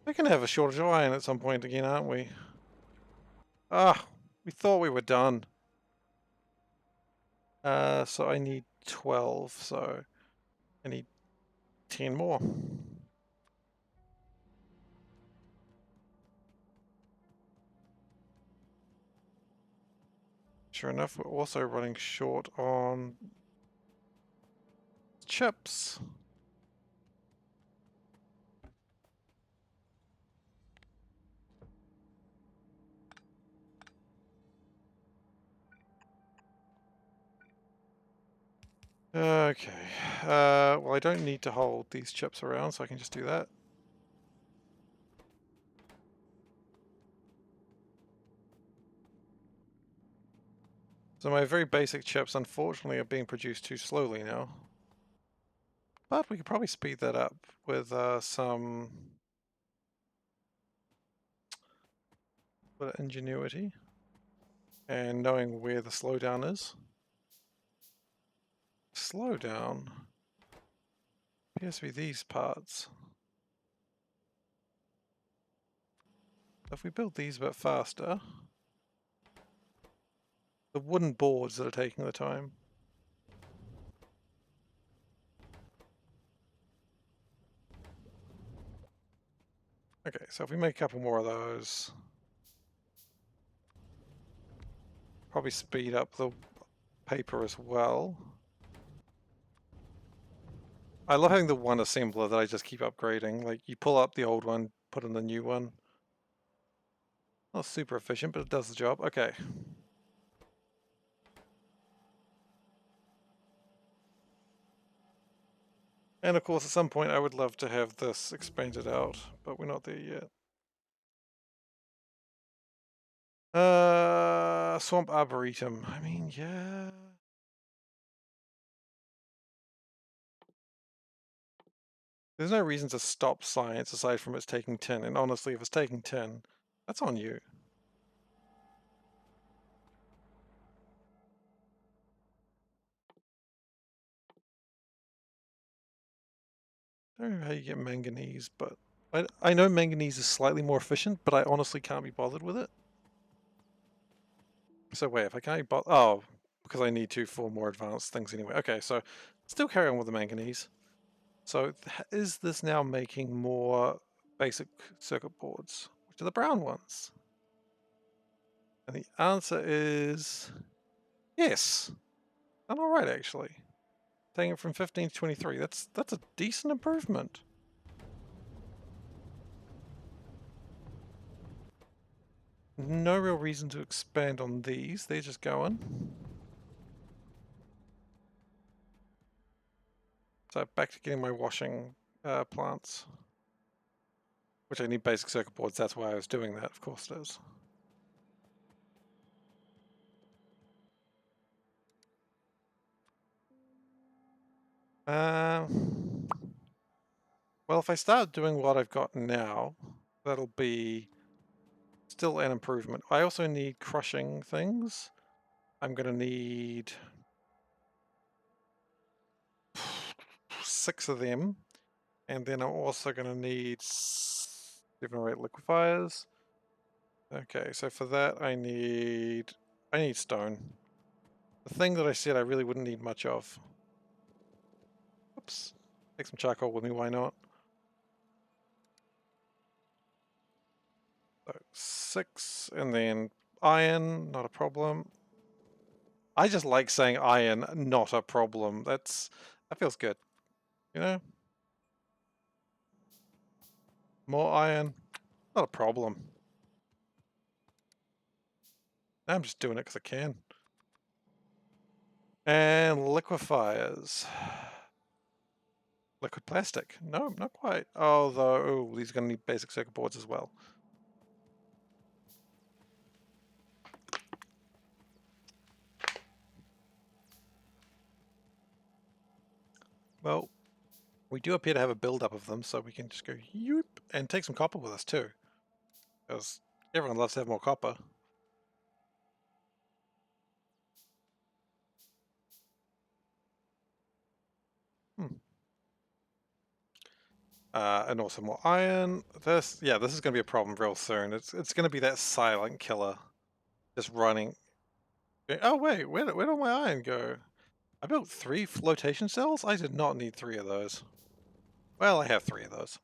we're going to have a shortage of iron at some point again, aren't we? Ah, we thought we were done. So I need 12, so I need 10 more. Sure enough, we're also running short on chips. Okay, well I don't need to hold these chips around, so I can just do that. So my very basic chips, unfortunately, are being produced too slowly now. But we could probably speed that up with some ingenuity and knowing where the slowdown is. Slowdown appears to be these parts. If we build these a bit faster, the wooden boards that are taking the time. Okay, so if we make a couple more of those, probably speed up the paper as well. I love having the one assembler that I just keep upgrading. Like, you pull up the old one, put in the new one. Not super efficient, but it does the job. Okay. And of course, at some point, I would love to have this expanded out, but we're not there yet. Swamp Arboretum. I mean, yeah. There's no reason to stop science aside from it's taking 10. And honestly, if it's taking 10, that's on you. I don't know how you get manganese, but I know manganese is slightly more efficient, but I honestly can't be bothered with it. So wait, if I can't be bothered... Oh, because I need to for more advanced things anyway. Okay, so still carry on with the manganese. So is this now making more basic circuit boards, which are the brown ones? And the answer is yes. Done all right, actually. Taking it from 15 to 23. That's a decent improvement. No real reason to expand on these. They're just going. So back to getting my washing plants. Which I need basic circuit boards. That's why I was doing that. Of course it is. Well, if I start doing what I've got now, that'll be still an improvement. I also need crushing things. I'm going to need 6 of them. And then I'm also going to need 7 or 8 liquefiers. Okay, so for that I need stone. The thing that I said I really wouldn't need much of. Oops. Take some charcoal with me, why not? So 6, and then iron, not a problem. I just like saying iron, not a problem. That feels good. You know? More iron, not a problem. Now I'm just doing it because I can. And liquefiers. Liquid plastic. No, not quite. Although, these are going to need basic circuit boards as well. Well, we do appear to have a build-up of them, so we can just go yoop and take some copper with us too. Because everyone loves to have more copper. And also more iron. This is going to be a problem real soon. It's going to be that silent killer, just running. Oh wait, where did all my iron go? I built 3 flotation cells? I did not need 3 of those. Well, I have 3 of those.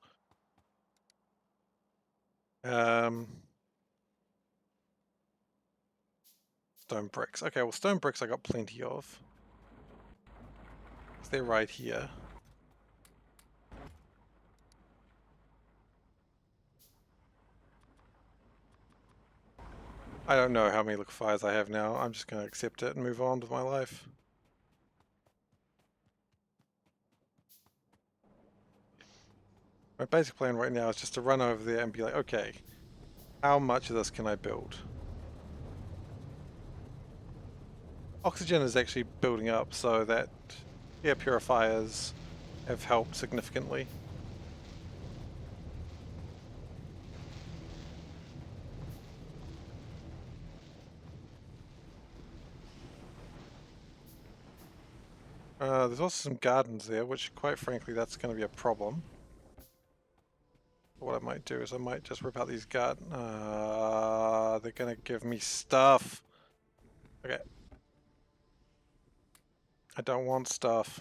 Stone bricks. Okay, well stone bricks I got plenty of. They're right here. I don't know how many liquefiers I have now. I'm just going to accept it and move on with my life. My basic plan right now is just to run over there and be like, okay, how much of this can I build? Oxygen is actually building up, so that air purifiers have helped significantly. There's also some gardens there, which quite frankly that's going to be a problem. What I might do is I might just rip out these gardens. They're going to give me stuff. Okay. I don't want stuff.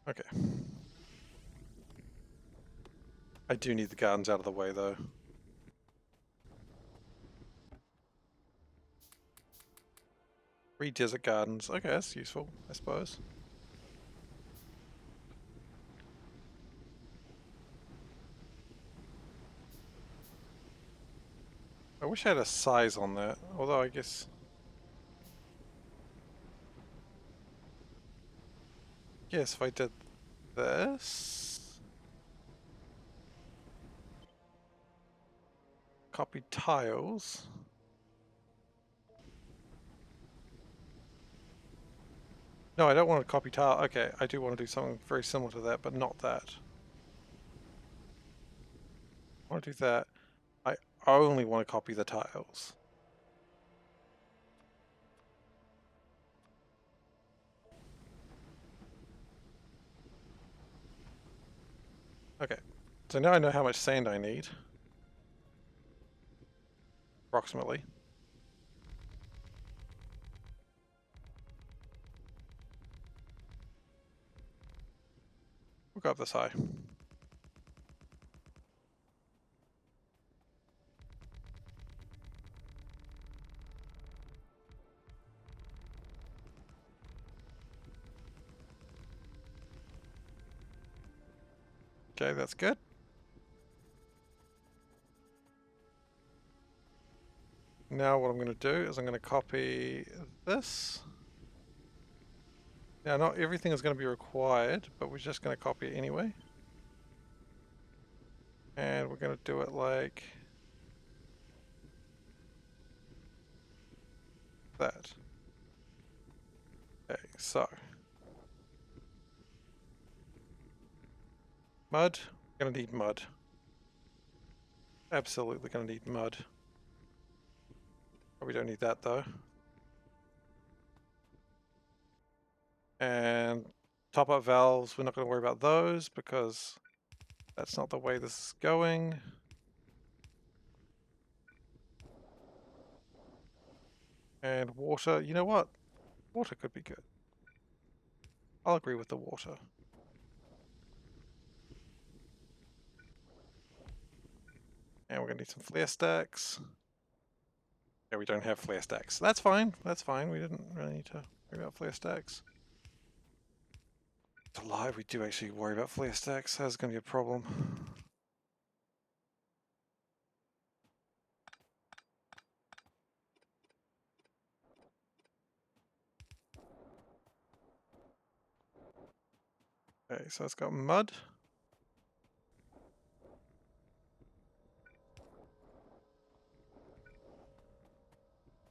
Okay. I do need the gardens out of the way though. Desert gardens. Okay, that's useful, I suppose. I wish I had a size on that, although I guess... Yes, if I did this... Copy tiles... No, I don't want to copy tile. Okay, I do want to do something very similar to that, but not that. I want to do that. I only want to copy the tiles. Okay, so now I know how much sand I need. Approximately. We'll go up this high. Okay, that's good. Now what I'm going to do is I'm going to copy this. Now not everything is going to be required, but we're just going to copy it anyway. And we're going to do it like that. Okay, so mud, we're going to need mud. Absolutely going to need mud. We don't need that though. And top up valves, we're not going to worry about those because that's not the way this is going. And water, you know what? Water could be good. I'll agree with the water. And we're going to need some flare stacks. Yeah, we don't have flare stacks. That's fine. That's fine. We didn't really need to worry about flare stacks. It's a lie. We do actually worry about flare stacks. That's going to be a problem. Okay, so it's got mud.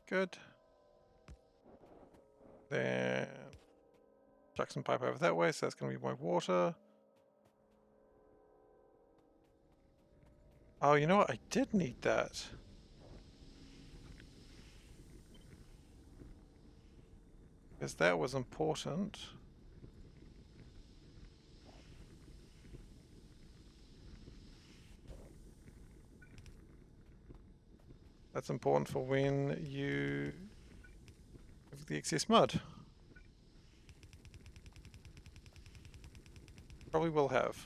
Good. Then chuck some pipe over that way, so that's going to be my water. Oh, you know what? I did need that. Because that was important. That's important for when you have the excess mud. Probably will have.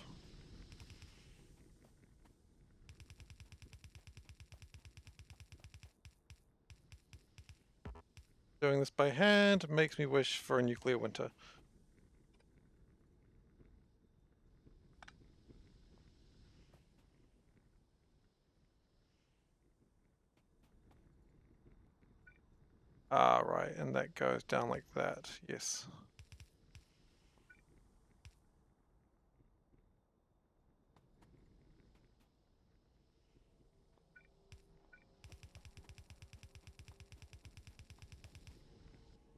Doing this by hand makes me wish for a nuclear winter. Ah, right, and that goes down like that, yes.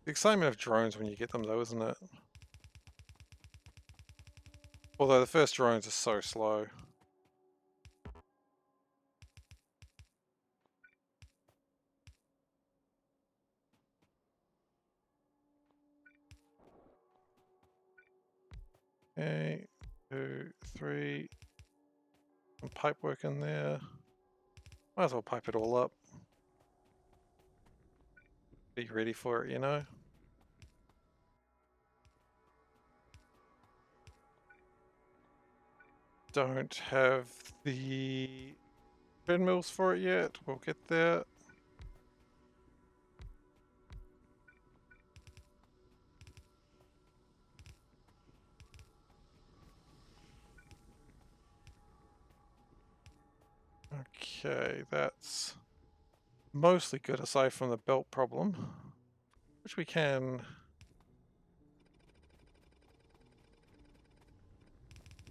The excitement of drones when you get them though, isn't it? Although the first drones are so slow. Okay, 2, 3. Some pipe work in there. Might as well pipe it all up. Be ready for it, you know? Don't have the treadmills for it yet. We'll get there. Okay, that's mostly good aside from the belt problem, which we can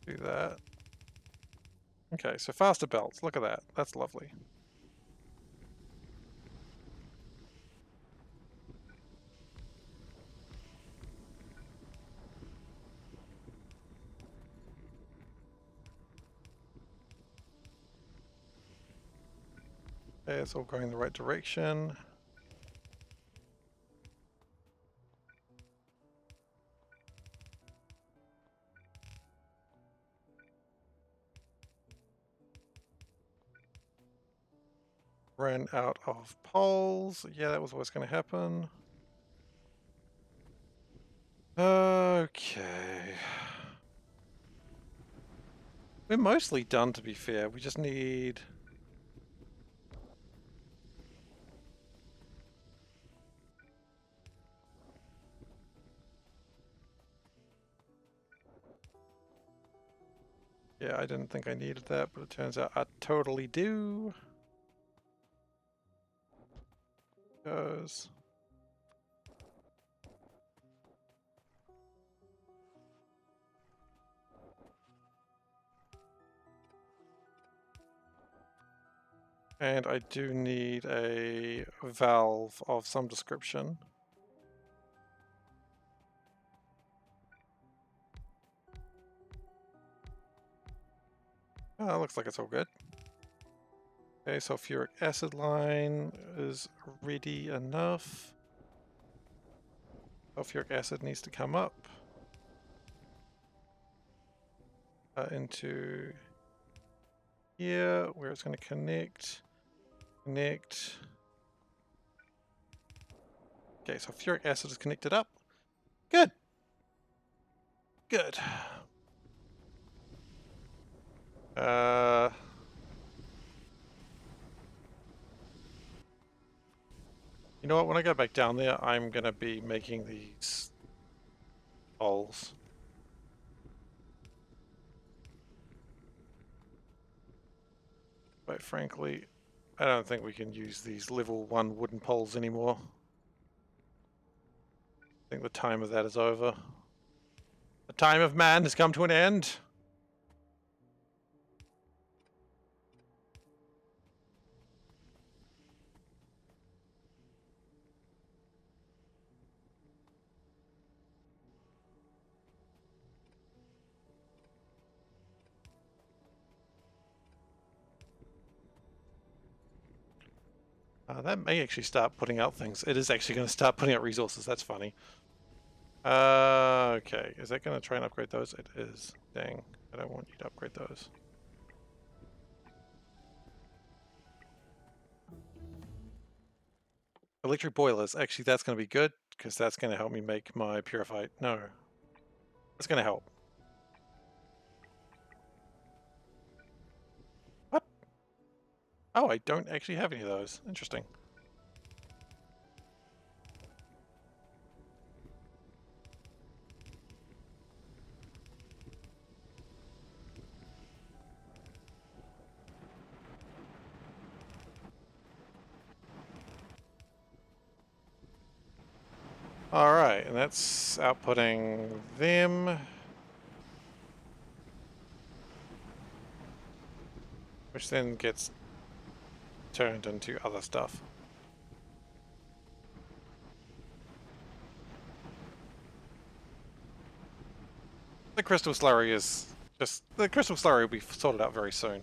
do that. Okay, so faster belts, look at that, that's lovely. Okay, it's all going in the right direction. Ran out of poles. Yeah, that was what's going to happen. Okay. We're mostly done, to be fair. We just need... Yeah, I didn't think I needed that, but it turns out I totally do. Goes. And I do need a valve of some description. Oh, looks like it's all good. Okay, sulfuric acid line is ready enough. Sulfuric acid needs to come up into here, where it's going to connect. Connect. Okay, sulfuric acid is connected up. Good. Good. You know what, when I go back down there, I'm going to be making these holes. Quite frankly, I don't think we can use these level 1 wooden poles anymore. I think the time of that is over. The time of man has come to an end. That may actually start putting out things. It is actually going to start putting out resources. That's funny. Okay. Is that going to try and upgrade those? It is. Dang. I don't want you to upgrade those. Electric boilers. Actually, that's going to be good because that's going to help me make my purified. No. That's going to help. What? Oh, I don't actually have any of those. Interesting. Alright, and that's outputting them. Which then gets turned into other stuff. The crystal slurry is just... The crystal slurry will be sorted out very soon.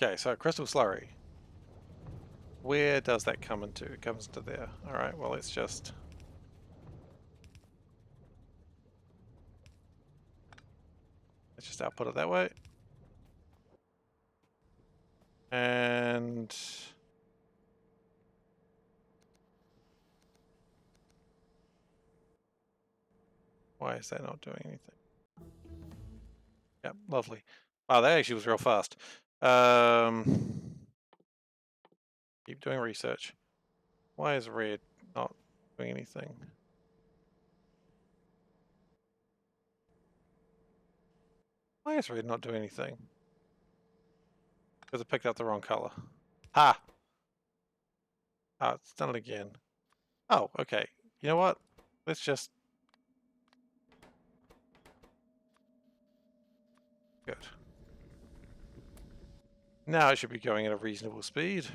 Okay, so crystal slurry. Where does that come into? It comes into there. Alright, well let's just... Let's just output it that way. And... Why is that not doing anything? Yep, lovely. Wow, that actually was real fast. Keep doing research. Why is red not doing anything? Why is red not doing anything? Because I picked up the wrong color. Ha! Ah, it's done it again. Oh, okay. You know what? Let's just... Good. Now it should be going at a reasonable speed.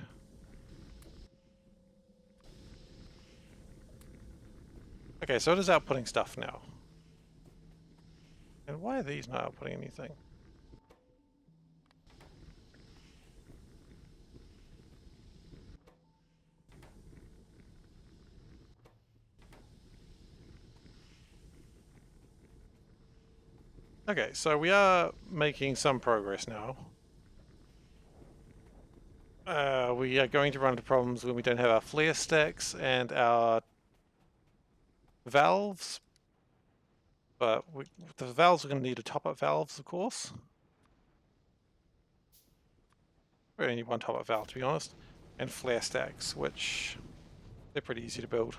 Okay, so it is outputting stuff now. And why are these not outputting anything? Okay, so we are making some progress now. We are going to run into problems when we don't have our flare stacks and our valves. But the valves are going to need a top-up valves, of course. We only need one top-up valve, to be honest. And flare stacks, which they're pretty easy to build.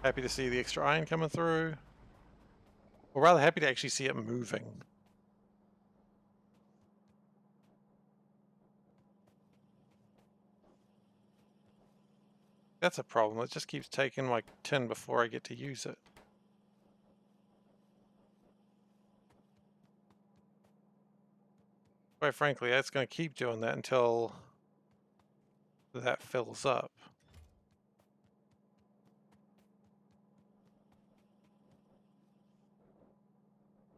Happy to see the extra iron coming through. Or rather happy to actually see it moving. That's a problem. It just keeps taking my tin before I get to use it. Quite frankly, it's going to keep doing that until that fills up.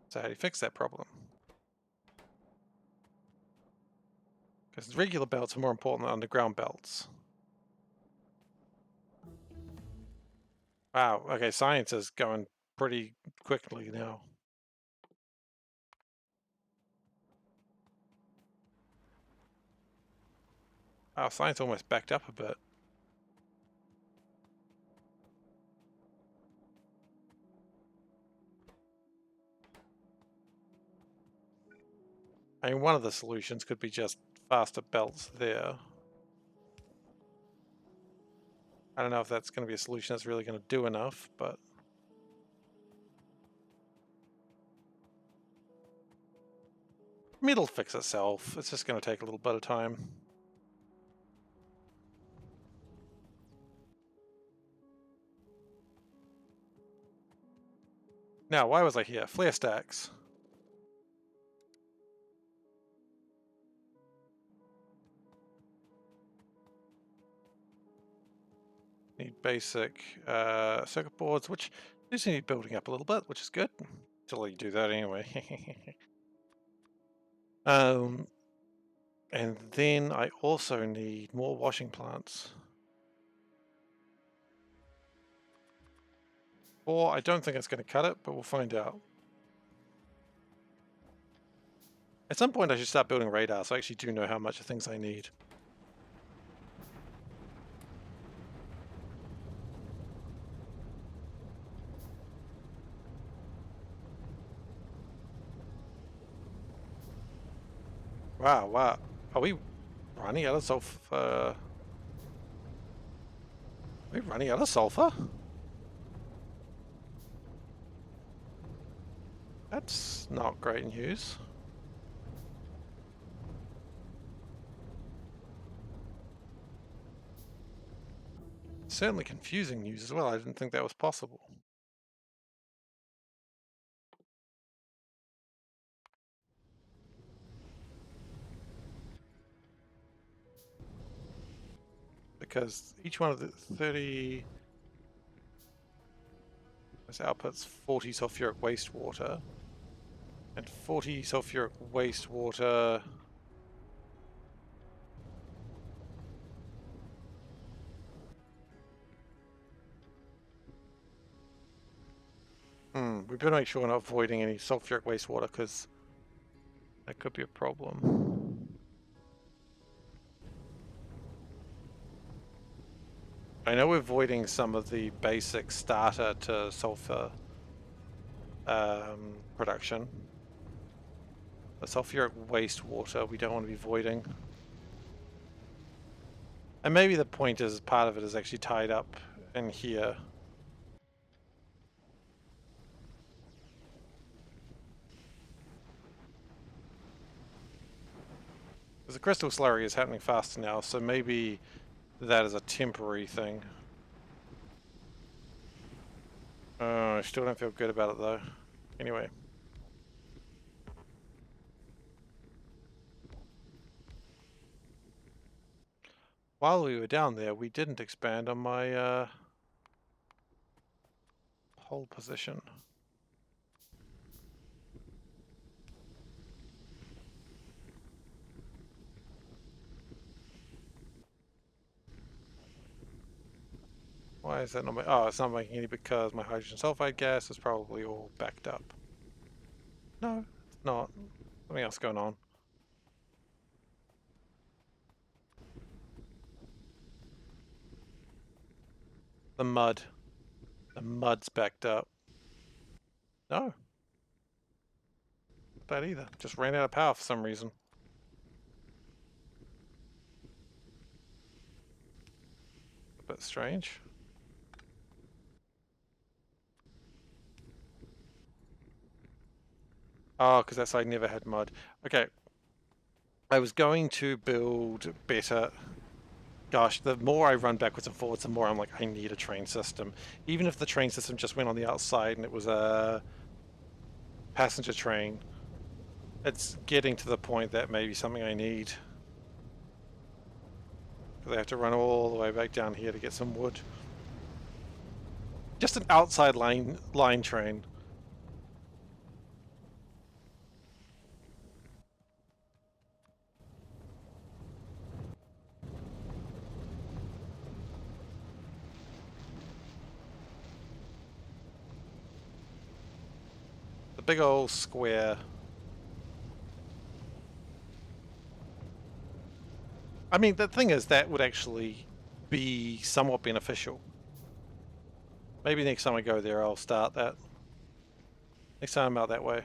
So how do you fix that problem? Because regular belts are more important than underground belts. Wow, okay, science is going pretty quickly now. Wow, science almost backed up a bit. I mean, one of the solutions could be just faster belts there. I don't know if that's going to be a solution that's really going to do enough, but it'll fix itself. It's just going to take a little bit of time. Now, why was I here? Flare stacks. Need basic circuit boards, which just need building up a little bit, which is good. Until you do that anyway. And then I also need more washing plants. Or I don't think it's going to cut it, but we'll find out. At some point I should start building radar, so I actually do know how much of things I need. Wow. Are we running out of sulfur? Are we running out of sulfur? That's not great news. Certainly confusing news as well. I didn't think that was possible. Because each one of the 30... this outputs 40 sulfuric wastewater. And 40 sulfuric wastewater... we better make sure we're not avoiding any sulfuric wastewater, because that could be a problem. I know we're avoiding some of the basic starter to sulfur production. The sulfuric wastewater we don't want to be voiding. And maybe the point is part of it is actually tied up in here. Because the crystal slurry is happening faster now, so maybe that is a temporary thing. I still don't feel good about it though. Anyway. While we were down there, we didn't expand on my hold position. Why is that not? Oh, it's not making any because my hydrogen sulfide gas is probably all backed up. No, it's not. Something else going on. The mud. The mud's backed up. No. Not that either. Just ran out of power for some reason. A bit strange. Oh, because that side never had mud. Okay. I was going to build better. Gosh, the more I run backwards and forwards, the more I'm like, I need a train system. Even if the train system just went on the outside and it was a passenger train, it's getting to the point that maybe something I need. Because I have to run all the way back down here to get some wood. Just an outside line train. The big old square. I mean, the thing is, that would actually be somewhat beneficial. Maybe next time I go there, I'll start that. Next time I'm out that way.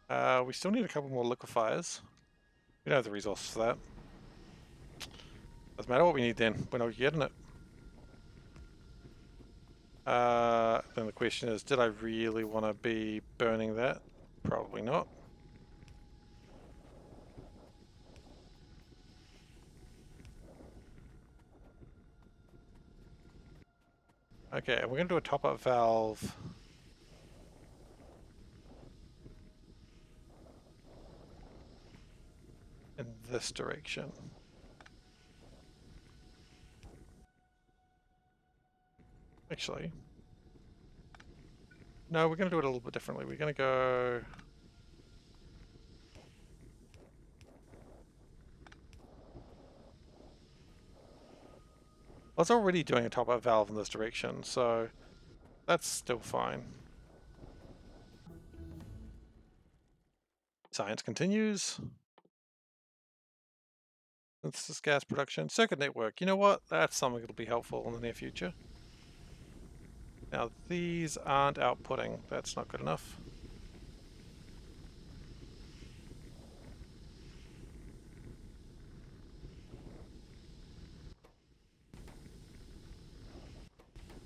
We still need a couple more liquefiers. We don't have the resources for that. Doesn't matter what we need then. We're not getting it. Then the question is, did I really want to be burning that? Probably not. Okay, we're going to do a top-up valve. In this direction. Actually. No, we're going to do it a little bit differently. We're going to go... I was already doing a top-up valve in this direction, so that's still fine. Science continues. This is gas production. Circuit network. You know what? That's something that'll be helpful in the near future. Now, these aren't outputting. That's not good enough.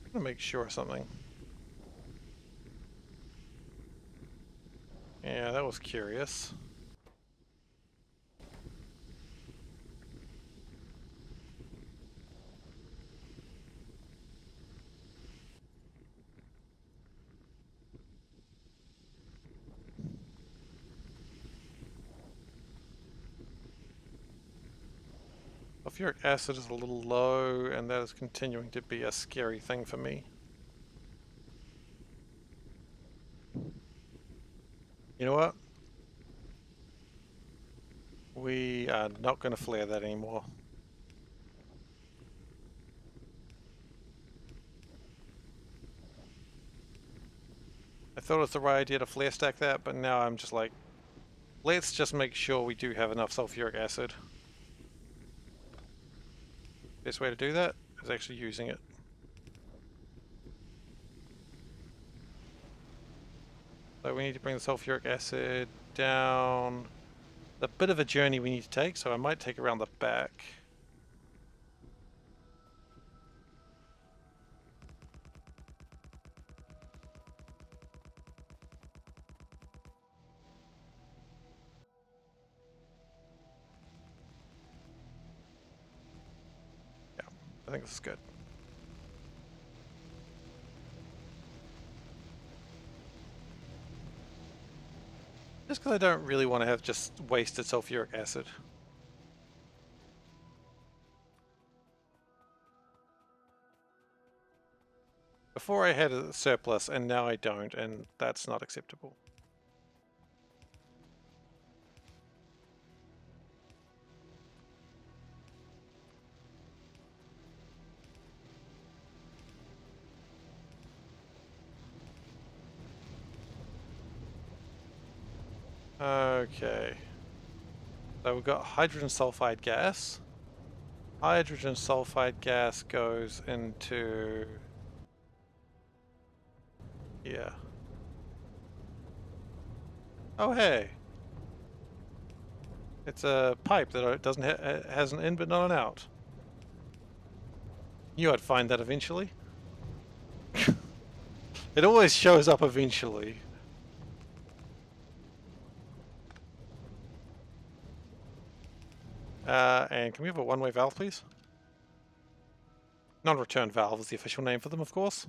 I'm gonna make sure of something. Yeah, that was curious. Sulfuric acid is a little low, and that is continuing to be a scary thing for me. You know what? We are not going to flare that anymore. I thought it was the right idea to flare stack that, but now I'm just like, let's just make sure we do have enough sulfuric acid. Best way to do that is actually using it. So we need to bring the sulfuric acid down. A bit of a journey we need to take, so I might take around the back. Yeah, I think this is good. Just because I don't really want to have just wasted sulfuric acid. Before I had a surplus, and now I don't, and that's not acceptable. Okay. So we've got hydrogen sulfide gas. Hydrogen sulfide gas goes into... yeah. Oh hey! It's a pipe that doesn't has an in but not an out. Knew I'd find that eventually. It always shows up eventually. And can we have a one-way valve, please? Non-return valve is the official name for them, of course.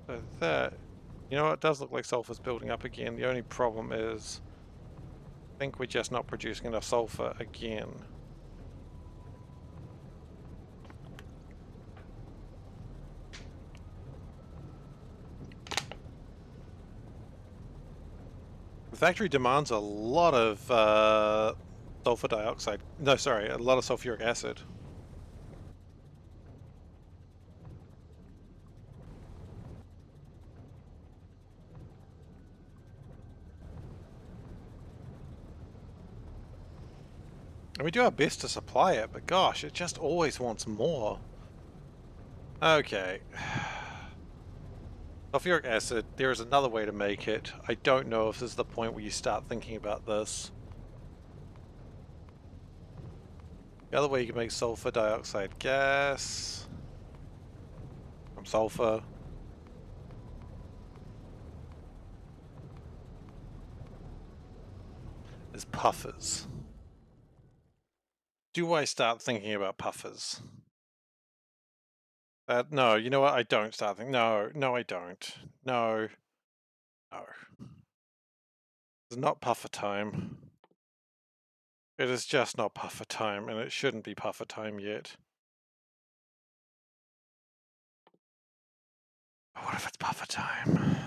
So that, you know, it does look like sulfur's building up again. The only problem is, I think we're just not producing enough sulfur again. The factory demands a lot of sulfur dioxide. No, sorry, a lot of sulfuric acid. And we do our best to supply it, but gosh, it just always wants more. Okay. Sulfuric acid, there is another way to make it. I don't know if this is the point where you start thinking about this. The other way you can make sulfur dioxide gas from sulfur is puffers. Do I start thinking about puffers? No, you know what? I don't start thinking. No, no, I don't. No, no. It's not puffer time. It is just not puffer time, and it shouldn't be puffer time yet. But what if it's puffer time?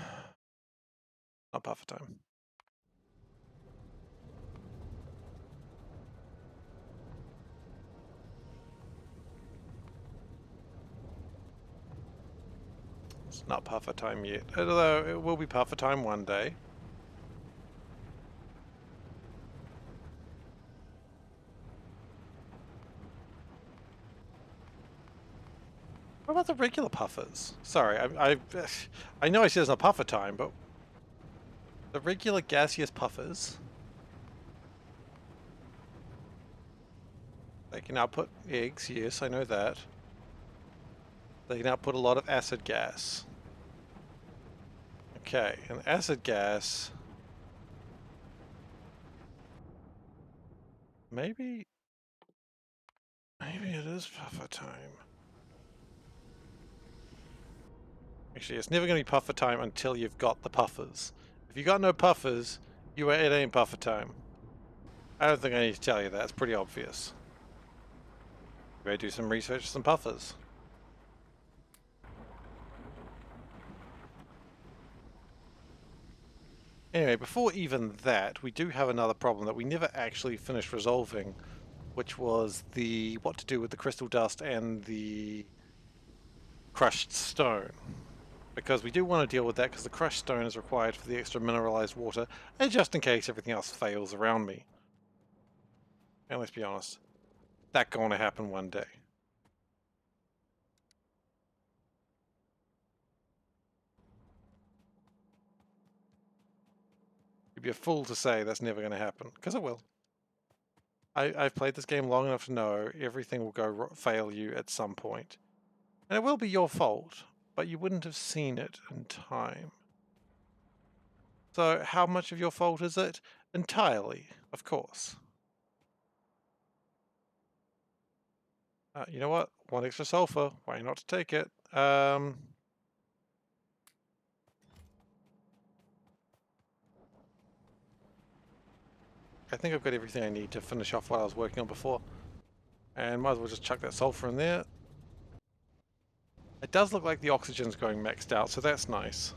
Not puffer time. It's not puffer time yet, although it will be puffer time one day. What about the regular puffers? Sorry, I know I said it's not puffer time, but the regular gaseous puffers, they can output eggs, yes, I know that. They can output a lot of acid gas. Okay, and acid gas... Maybe it is puffer time. Actually, it's never going to be puffer time until you've got the puffers. If you got no puffers, it ain't puffer time. I don't think I need to tell you that, it's pretty obvious. Maybe do some research, some puffers. Anyway, before even that, we do have another problem that we never actually finished resolving, which was what to do with the crystal dust and the crushed stone. Because we do want to deal with that because the crushed stone is required for the extra mineralized water, and just in case everything else fails around me. And let's be honest, that's going to happen one day. You'd be a fool to say that's never going to happen, because it will. I've played this game long enough to know everything will fail you at some point. And it will be your fault, but you wouldn't have seen it in time. So how much of your fault is it? Entirely, of course. You know what? One extra sulfur. Why not to take it? I think I've got everything I need to finish off what I was working on before. And might as well just chuck that sulfur in there. It does look like the oxygen's going maxed out, so that's nice.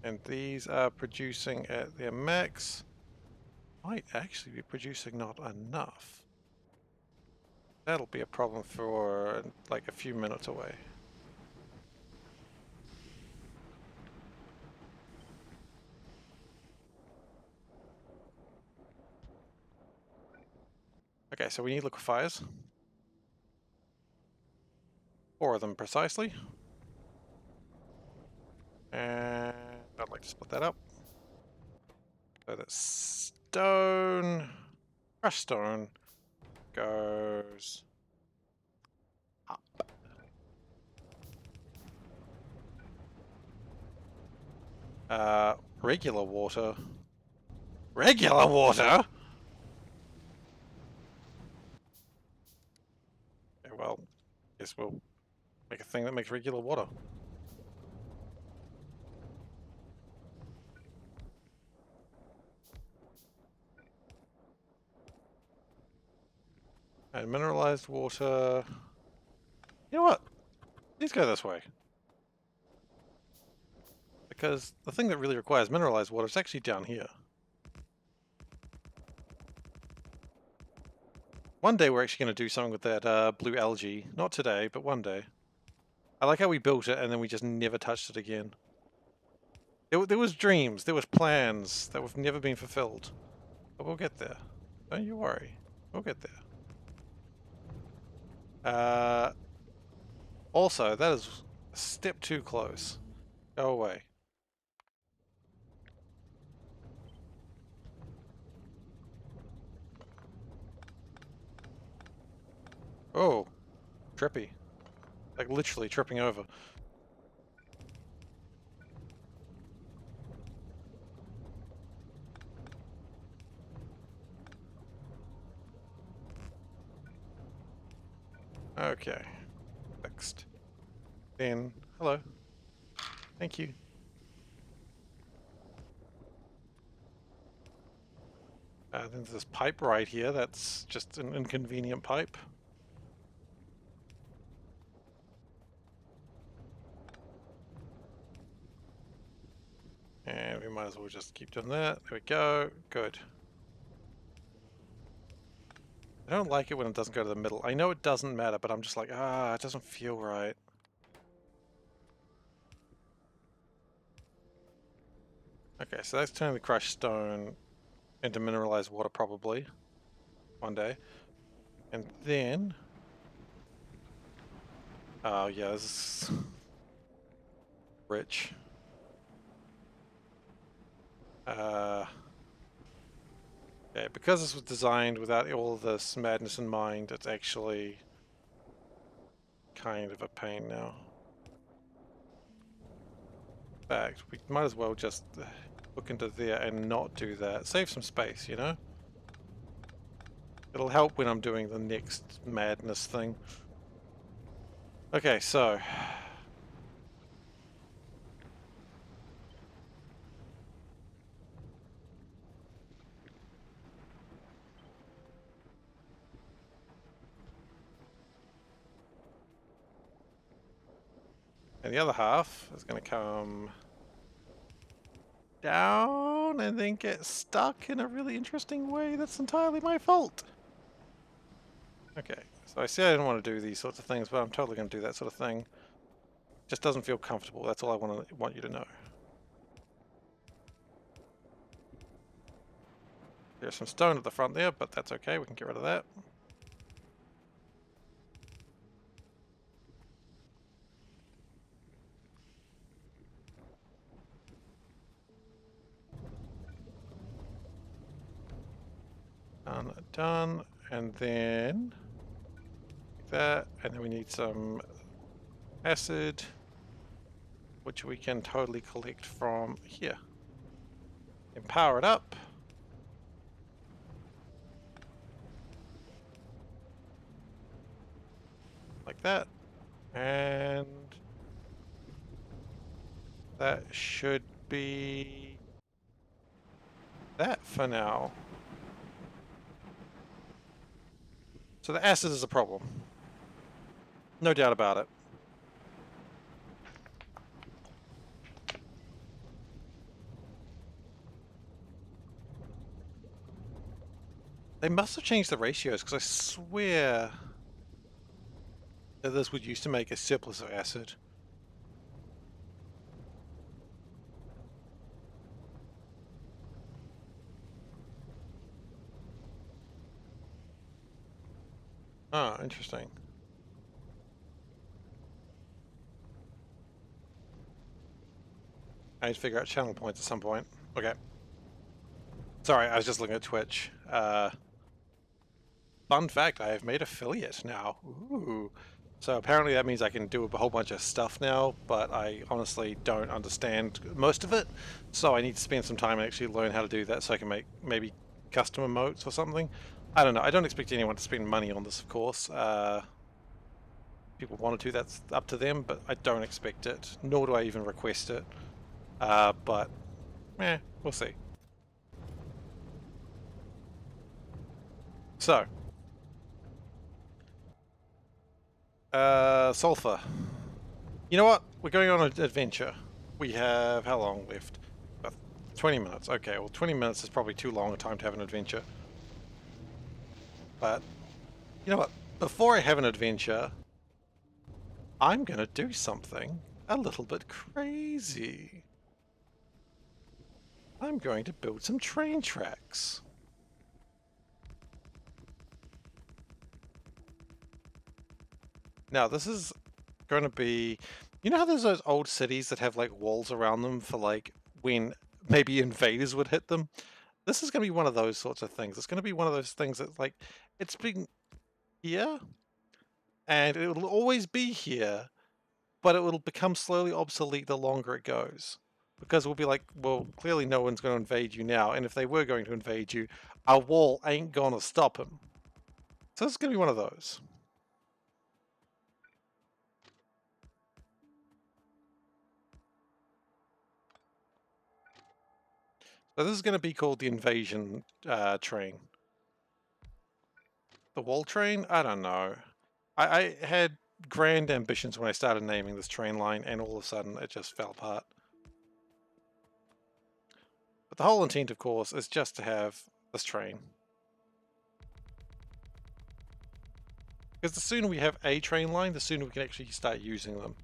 And these are producing at their max. Might actually be producing not enough. That'll be a problem for like a few minutes away. Okay, so we need liquefiers. 4 of them precisely. And I'd like to split that up. So that crushed stone, goes up. Regular water. Regular water? Okay, well, guess we'll make a thing that makes regular water. And mineralized water. You know what? Let's go this way. Because the thing that really requires mineralized water is actually down here. One day we're actually going to do something with that blue algae. Not today, but one day. I like how we built it and then we just never touched it again. There was dreams, there was plans that have never been fulfilled. But we'll get there. Don't you worry. We'll get there. Also, that is a step too close. Go away. Oh, trippy. Like literally tripping over. Okay. Fixed. Then, hello. Thank you. Then there's this pipe right here. That's just an inconvenient pipe. And we might as well just keep doing that. There we go. Good. I don't like it when it doesn't go to the middle. I know it doesn't matter, but I'm just like, it doesn't feel right. Okay, so that's turning the crushed stone into mineralized water probably. One day. And then... Oh yeah, this is... rich. Okay, because this was designed without all of this madness in mind, it's actually kind of a pain now. In fact, we might as well just look into there and not do that. Save some space, you know? It'll help when I'm doing the next madness thing. Okay, so... And the other half is going to come down and then get stuck in a really interesting way that's entirely my fault. Okay, so I said I didn't want to do these sorts of things, but I'm totally going to do that sort of thing. Just doesn't feel comfortable. That's all I want you to know. There's some stone at the front there, but that's okay. We can get rid of that. Done. And then like that. And then we need some acid, which we can totally collect from here. And power it up. Like that. And that should be that for now. So the acid is a problem. No doubt about it. They must have changed the ratios, because I swear that this would used to make a surplus of acid. Ah, interesting. I need to figure out channel points at some point. Okay. Sorry, I was just looking at Twitch. Fun fact, I have made affiliate now. Ooh. So apparently that means I can do a whole bunch of stuff now, but I honestly don't understand most of it. So I need to spend some time and actually learn how to do that so I can make maybe custom emotes or something. I don't know. I don't expect anyone to spend money on this, of course. People want to, that's up to them, but I don't expect it, nor do I even request it. But, we'll see. So, sulfur. You know what? We're going on an adventure. We have how long left? 20 minutes. Okay, well 20 minutes is probably too long a time to have an adventure. But You know what? Before I have an adventure, I'm gonna do something a little bit crazy. I'm going to build some train tracks. Now, this is going to be... You know how there's those old cities that have like walls around them for like when maybe invaders would hit them? This is going to be one of those sorts of things. It's going to be one of those things that's like, it's been here and it will always be here, but it will become slowly obsolete the longer it goes. Because we'll be like, well, clearly no one's going to invade you now, and if they were going to invade you, our wall ain't going to stop them. So this is going to be one of those. So this is going to be called the invasion train. The wall train? I don't know. I had grand ambitions when I started naming this train line, and all of a sudden it just fell apart. But the whole intent, of course, is just to have this train. Because the sooner we have a train line, the sooner we can actually start using them.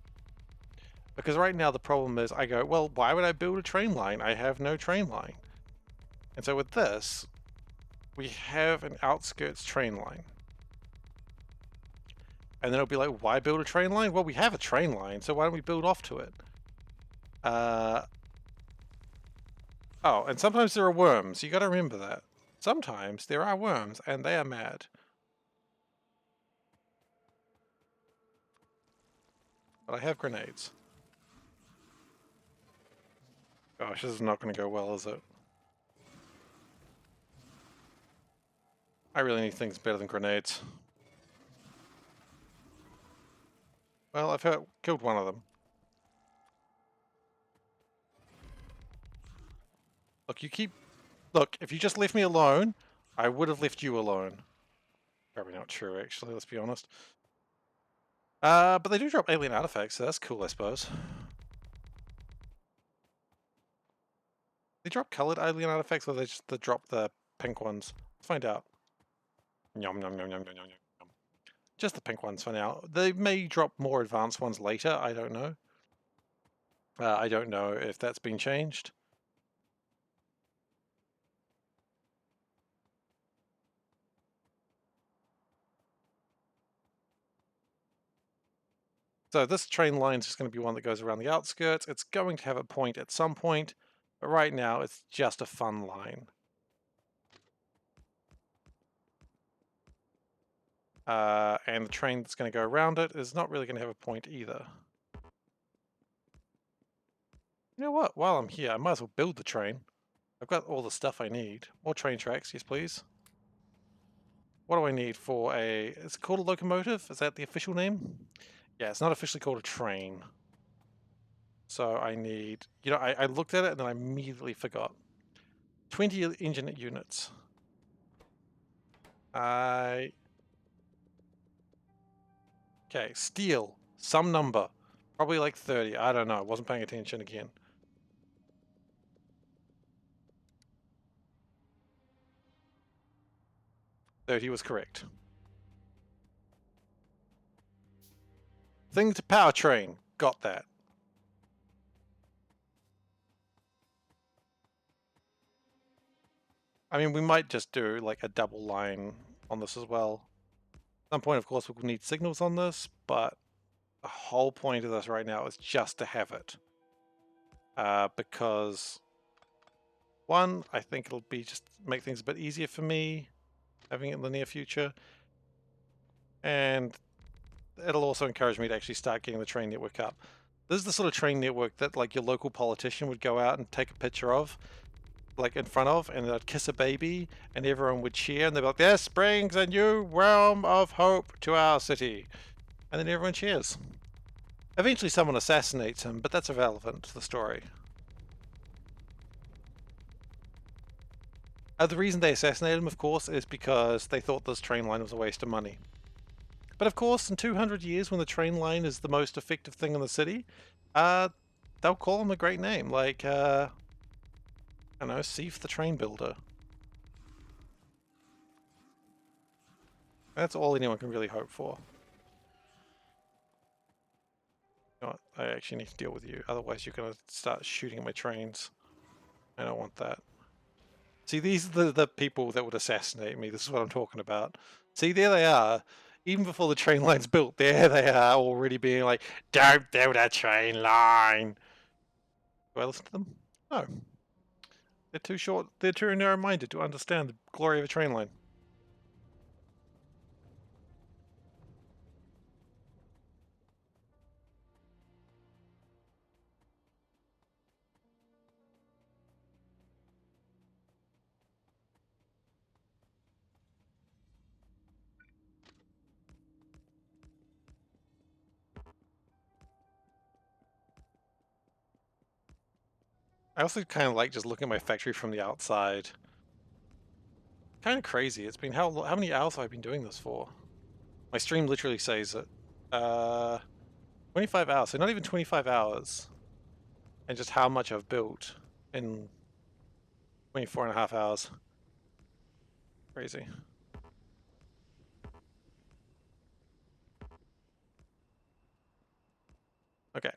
Because right now the problem is I go, well, why would I build a train line? I have no train line. And so with this, we have an outskirts train line. And then it'll be like, why build a train line? Well, we have a train line, so why don't we build off to it? Oh, and sometimes there are worms. You gotta remember that. Sometimes there are worms, and they are mad. But I have grenades. Gosh, this is not going to go well, is it? I really need things better than grenades. Well, I've killed one of them. Look, Look, if you just left me alone, I would have left you alone. Probably not true, actually, let's be honest. But they do drop alien artifacts, so that's cool, I suppose. They drop colored alien artifacts, or they just drop the pink ones? Let's find out. Yum, yum, yum, yum, yum, yum, yum. Just the pink ones for now. They may drop more advanced ones later, I don't know. I don't know if that's been changed. So this train line is just going to be one that goes around the outskirts. It's going to have a point at some point, but right now it's just a fun line. And the train that's going to go around it is not really going to have a point either. You know what? While I'm here, I might as well build the train. I've got all the stuff I need. More train tracks, yes please. What do I need for a... Is it called a locomotive? Is that the official name? Yeah, it's not officially called a train. So I need... You know, I looked at it and then I immediately forgot. 20 engine units. Okay, steel. Some number. Probably like 30. I don't know. I wasn't paying attention again. He was correct. Thing to powertrain. Got that. I mean, we might just do like a double line on this as well. At some point, of course, we'll need signals on this, but the whole point of this right now is just to have it. Because, one, I think it'll be just make things a bit easier for me having it in the near future. And it'll also encourage me to actually start getting the train network up. This is the sort of train network that like your local politician would go out and take a picture of, like in front of, and they'd kiss a baby and everyone would cheer and they'd be like, this brings a new realm of hope to our city. And then everyone cheers. Eventually someone assassinates him, but that's irrelevant to the story. The reason they assassinated him, of course, is because they thought this train line was a waste of money. But of course, in 200 years, when the train line is the most effective thing in the city, they'll call him a great name, like, I don't know, Seif the Train Builder. That's all anyone can really hope for. You know what? I actually need to deal with you, otherwise you're going to start shooting at my trains. I don't want that. See, these are the people that would assassinate me. This is what I'm talking about. See, there they are. Even before the train line's built, there they are already being like, don't build a train line. Do I listen to them? No. They're too short. They're too narrow-minded to understand the glory of a train line. I also kind of like just looking at my factory from the outside. Kind of crazy. It's been how many hours have I been doing this for? My stream literally says it. 25 hours. So not even 25 hours. And just how much I've built in 24 and a half hours. Crazy. Okay.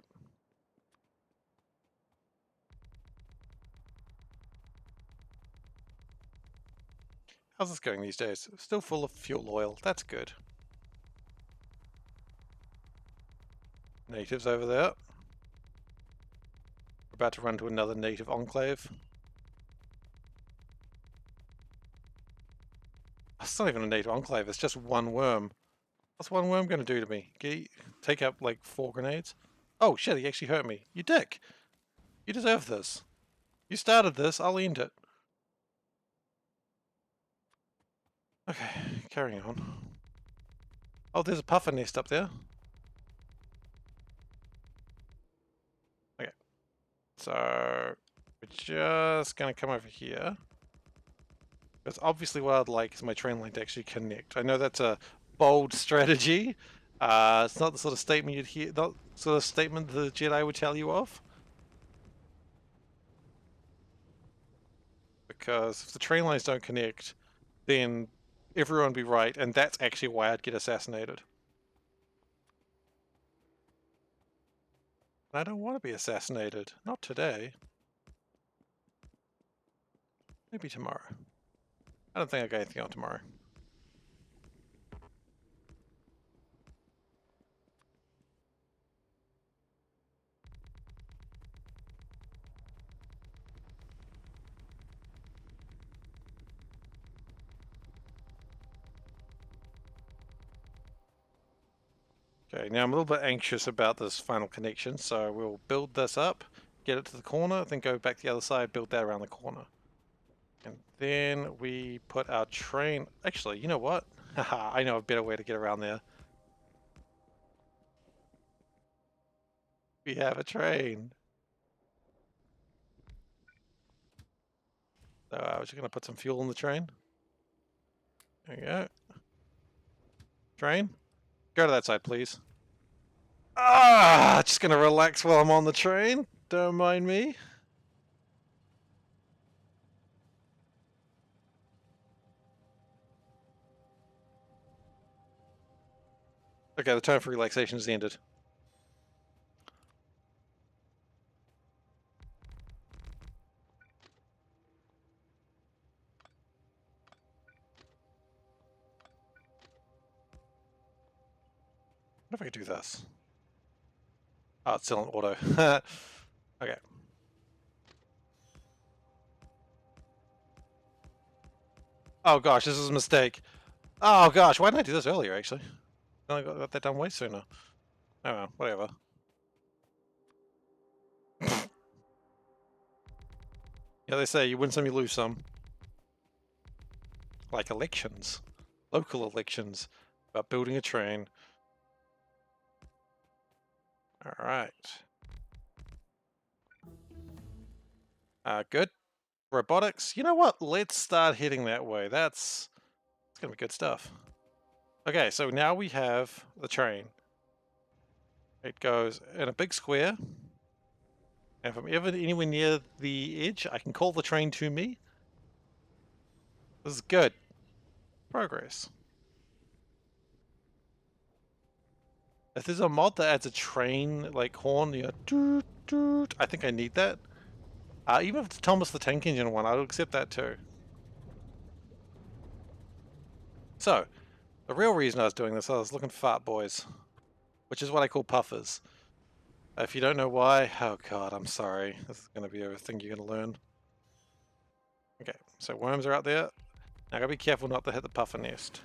How's this going these days? Still full of fuel oil. That's good. Natives over there. We're about to run to another native enclave. It's not even a native enclave, it's just one worm. What's one worm going to do to me? Take up like 4 grenades? Oh shit, he actually hurt me. You dick! You deserve this. You started this, I'll end it. Okay, carrying on. Oh, there's a puffer nest up there. Okay. So, we're just going to come over here. Because obviously what I'd like is my train line to actually connect. I know that's a bold strategy. It's not the sort of statement you'd hear, not the sort of statement the Jedi would tell you of. Because if the train lines don't connect, then everyone would be right, and that's actually why I'd get assassinated. I don't want to be assassinated. Not today. Maybe tomorrow. I don't think I got anything on tomorrow. Okay, now I'm a little bit anxious about this final connection, so we'll build this up, get it to the corner, then go back the other side, build that around the corner. And then we put our train... Actually, you know what? Haha, I know a better way to get around there. We have a train. So we're just going to put some fuel in the train. There you go. Train, go to that side, please. Ah, just going to relax while I'm on the train. Don't mind me. Okay, the time for relaxation has ended. What if I could do this? Oh, it's still on auto. Okay. Oh gosh, this is a mistake. Oh gosh, why didn't I do this earlier, actually? I got that done way sooner. Oh well, whatever. Yeah, they say you win some, you lose some. Like elections. Local elections. About building a train. Alright. Good. Robotics. You know what? Let's start heading that way. It's gonna be good stuff. Okay, so now we have the train. It goes in a big square. And if I'm ever anywhere near the edge, I can call the train to me. This is good. Progress. If there's a mod that adds a train, like, horn, you know, doot, doot, I think I need that. Even if it's Thomas the Tank Engine one, I'll accept that too. So, the real reason I was doing this, I was looking for fart boys, which is what I call puffers. If you don't know why, oh god, I'm sorry. This is going to be a thing you're going to learn. Okay, so worms are out there. Now I gotta be careful not to hit the puffer nest.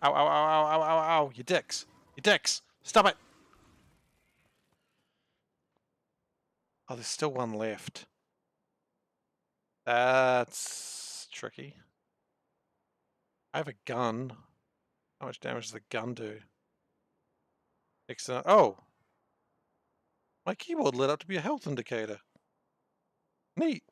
Ow, ow, ow, ow, ow, ow, ow, you dicks. You dicks! Stop it! Oh, there's still one left. That's tricky. I have a gun. How much damage does the gun do? Excellent. Oh! My keyboard lit up to be a health indicator. Neat.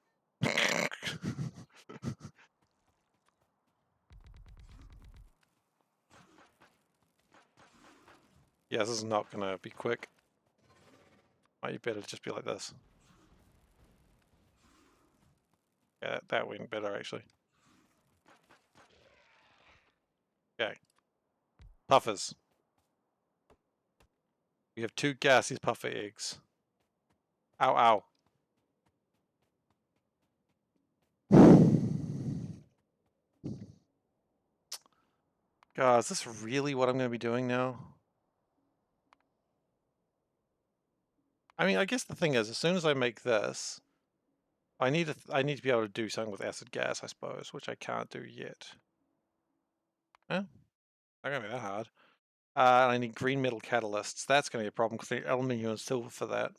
Yeah, this is not gonna be quick. Might you better just be like this. Yeah, that went better actually. Okay. Puffers. We have 2 gassy puffer eggs. Ow, ow. God, is this really what I'm going to be doing now? I mean, I guess the thing is, as soon as I make this, I need to be able to do something with acid gas, I suppose, which I can't do yet. Eh, not going to be that hard. And I need green metal catalysts. That's going to be a problem because I need aluminium and silver for that.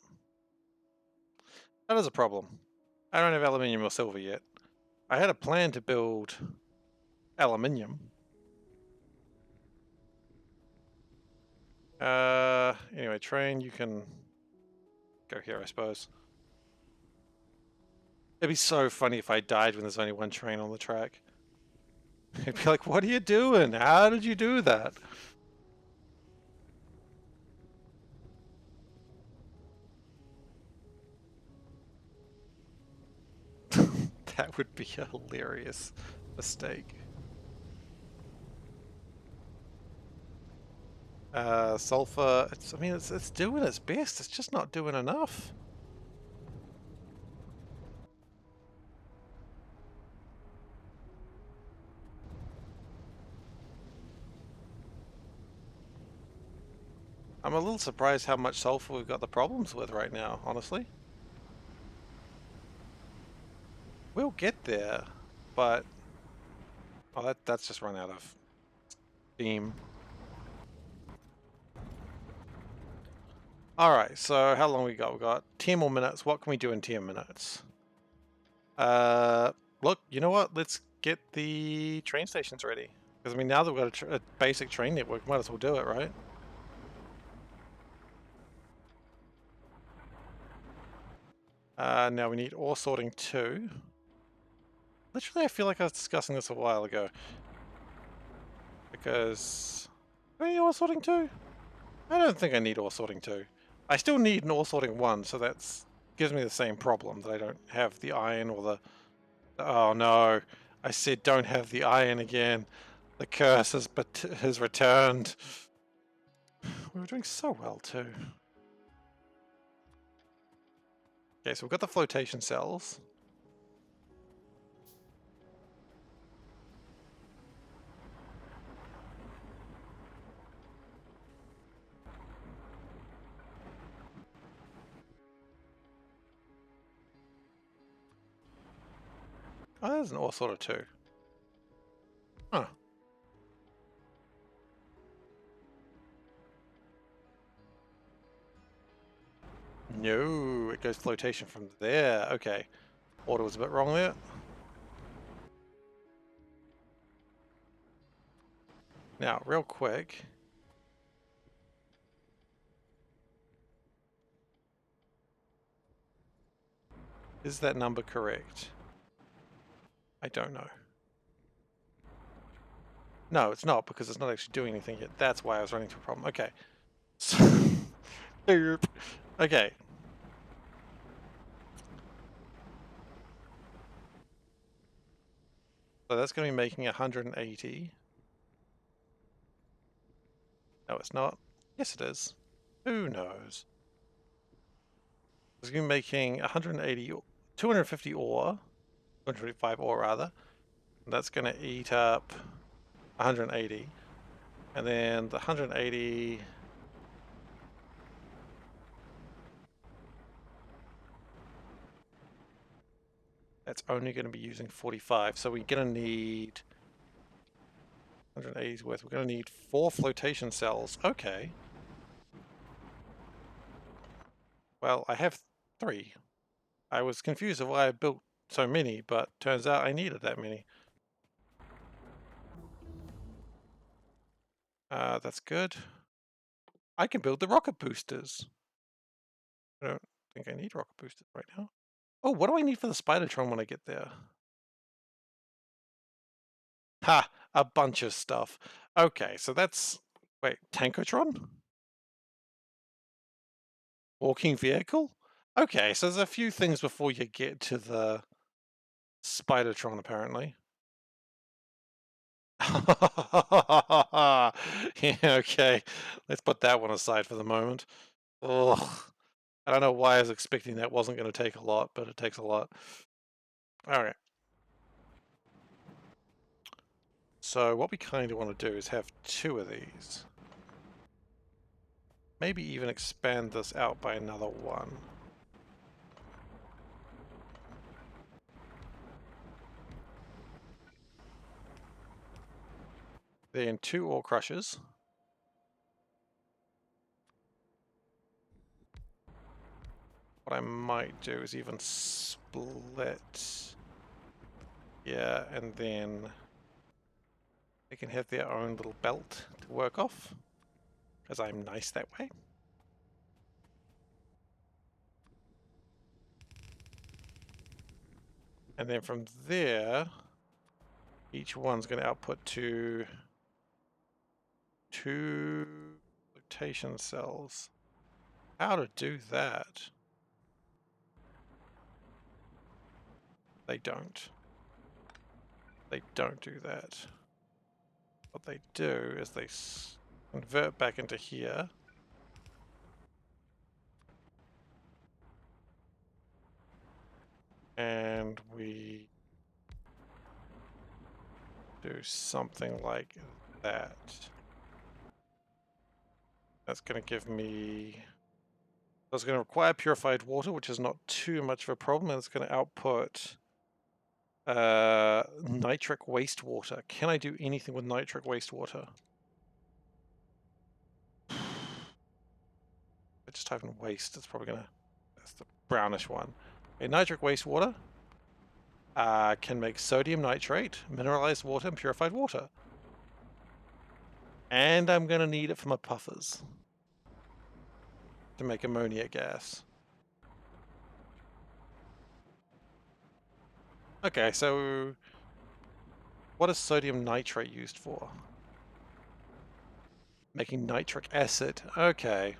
That is a problem. I don't have aluminium or silver yet. I had a plan to build aluminium. Anyway, train, you can go here, I suppose. It'd be so funny if I died when there's only one train on the track. It'd be like, what are you doing? How did you do that? That would be a hilarious mistake. Sulfur, I mean, it's doing its best. It's just not doing enough. I'm a little surprised how much sulfur we've got the problems with right now, honestly. We'll get there, but oh, that's just run out of steam. All right, so how long we got? We got 10 more minutes. What can we do in 10 minutes? Look, you know what? Let's get the train stations ready. Because I mean, now that we've got a basic train network, might as well do it, right? Now we need ore sorting 2. Literally, I feel like I was discussing this a while ago. Because... do I need ore sorting 2? I don't think I need ore sorting 2. I still need an ore sorting 1, so that's gives me the same problem, that I don't have the iron or the... Oh no, I said don't have the iron again. The curse has returned. We were doing so well too. Okay, so we've got the flotation cells. Oh, there's an ore sorter too. Huh. No, it goes flotation from there. Okay. Order was a bit wrong there. Now, real quick. Is that number correct? I don't know. No, it's not, because it's not actually doing anything yet. That's why I was running into a problem. Okay. So, okay. So that's going to be making 180. No, it's not. Yes, it is. Who knows? It's going to be making 180, 250 ore, 255 ore rather. And that's going to eat up 180. And then the 180... that's only going to be using 45. So we're going to need 180's worth. We're going to need 4 flotation cells. Okay. Well, I have 3. I was confused of why I built so many, but turns out I needed that many. That's good. I can build the rocket boosters. I don't think I need rocket boosters right now. Oh, what do I need for the Spidertron when I get there? Ha! A bunch of stuff. Okay, so that's... wait, Tankotron? Walking vehicle? Okay, so there's a few things before you get to the Spidertron, apparently. Yeah, okay. Let's put that one aside for the moment. Ugh. I don't know why I was expecting that wasn't going to take a lot, but it takes a lot. Alright. So what we kind of want to do is have 2 of these. Maybe even expand this out by another 1. Then 2 ore crushers. What I might do is even split. Yeah, and then they can have their own little belt to work off, because I'm nice that way. And then from there, each one's going to output to 2 flotation cells. How to do that? They don't. They don't do that. What they do is they convert back into here. And we do something like that. That's going to give me... that's going to require purified water, which is not too much of a problem. And it's going to output nitric wastewater. Can I do anything with nitric wastewater? I just type in waste. It's probably going to... that's the brownish one. A nitric wastewater can make sodium nitrate, mineralized water, and purified water. And I'm going to need it for my puffers to make ammonia gas. Okay, so what is sodium nitrate used for? Making nitric acid. Okay.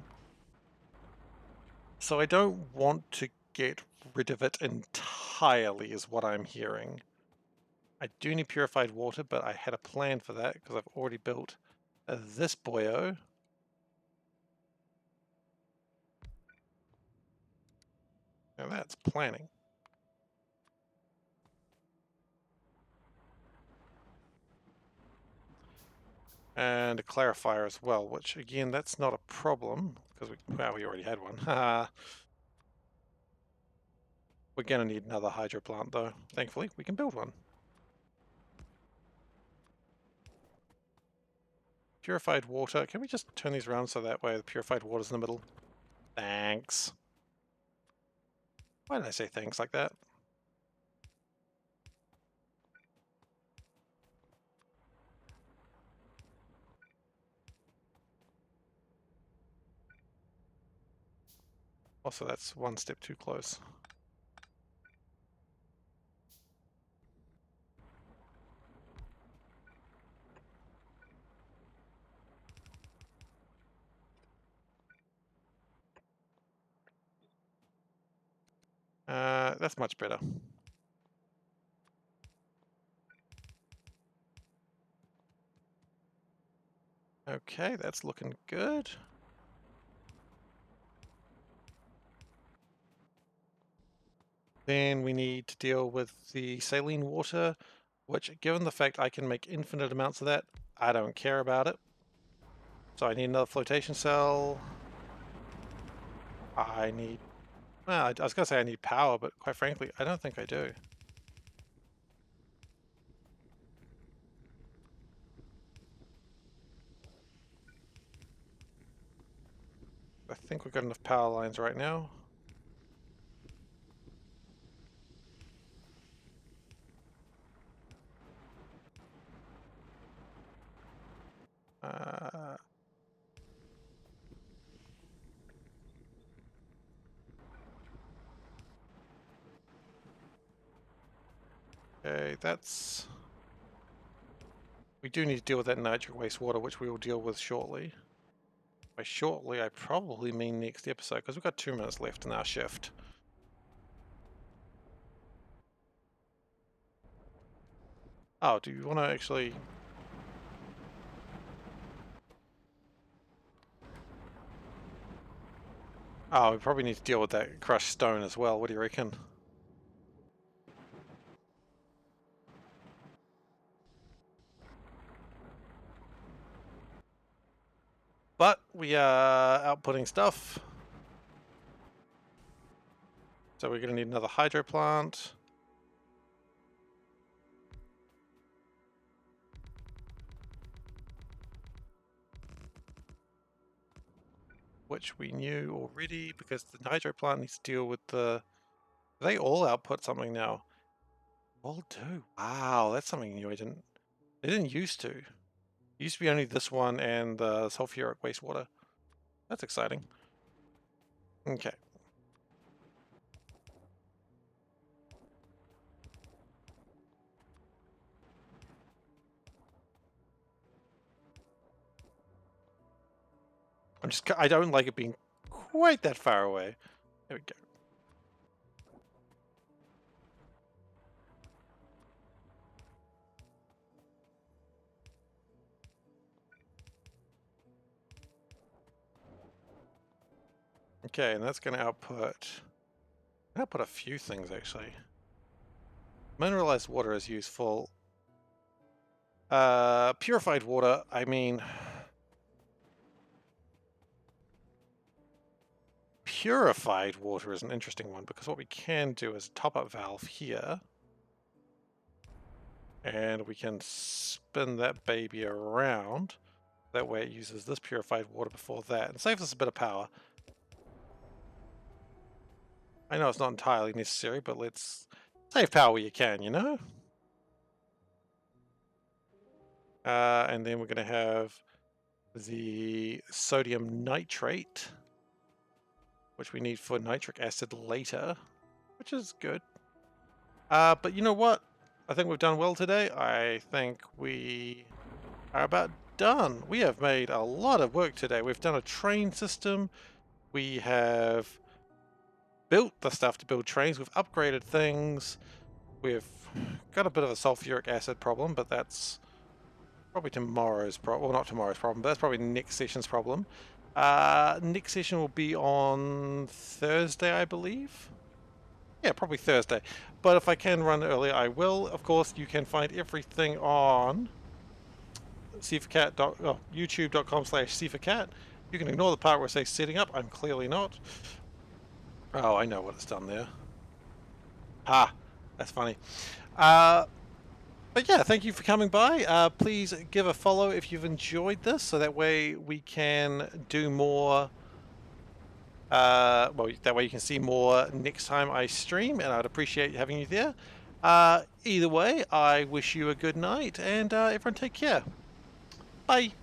So I don't want to get rid of it entirely, is what I'm hearing. I do need purified water, but I had a plan for that because I've already built this boyo. Now that's planning. And a clarifier as well, which again, that's not a problem because we already had one. We're going to need another hydro plant though. Thankfully, we can build one. Purified water. Can we just turn these around so that way the purified water's in the middle? Thanks. Why did I say thanks like that? Also, that's one step too close. That's much better. Okay, that's looking good. Then we need to deal with the saline water, which, given the fact I can make infinite amounts of that, I don't care about it. So I need another flotation cell. I need... Well, I was going to say I need power, but quite frankly, I don't think I do. I think we've got enough power lines right now. Okay, that's... We do need to deal with that nitric wastewater, which we will deal with shortly. By shortly, I probably mean next episode, because we've got 2 minutes left in our shift. Oh, do you want to actually... Oh, we probably need to deal with that crushed stone as well. What do you reckon? But we are outputting stuff. So we're going to need another hydro plant. Which we knew already, because the hydro plant needs to deal with the... They all output something now. All do. Wow, that's something new. They didn't used to. It used to be only this one and the sulfuric wastewater. That's exciting. Okay. I don't like it being quite that far away. There we go. Okay, and that's going to output a few things actually. Mineralized water is useful. Purified water, I mean... Purified water is an interesting one, because what we can do is top-up valve here. And we can spin that baby around. That way it uses this purified water before that, and saves us a bit of power. I know it's not entirely necessary, but let's save power where you can, you know? And then we're going to have the sodium nitrate, which we need for nitric acid later, which is good. But you know what? I think we've done well today. I think we are about done. We have made a lot of work today. We've done a train system. We have built the stuff to build trains. We've upgraded things. We've got a bit of a sulfuric acid problem, but that's probably tomorrow's problem. Well, not tomorrow's problem, but that's probably next session's problem. Next session will be on Thursday, I believe. Yeah, probably Thursday. But if I can run earlier, I will. Of course, you can find everything on youtube.com/SeiferKatt. You can ignore the part where it says setting up. I'm clearly not. Oh, I know what it's done there. Ah, that's funny. But yeah, thank you for coming by. Please give a follow if you've enjoyed this, so that way we can do more. Well, that way you can see more next time I stream, and I'd appreciate having you there. Either way, I wish you a good night, and everyone take care. Bye.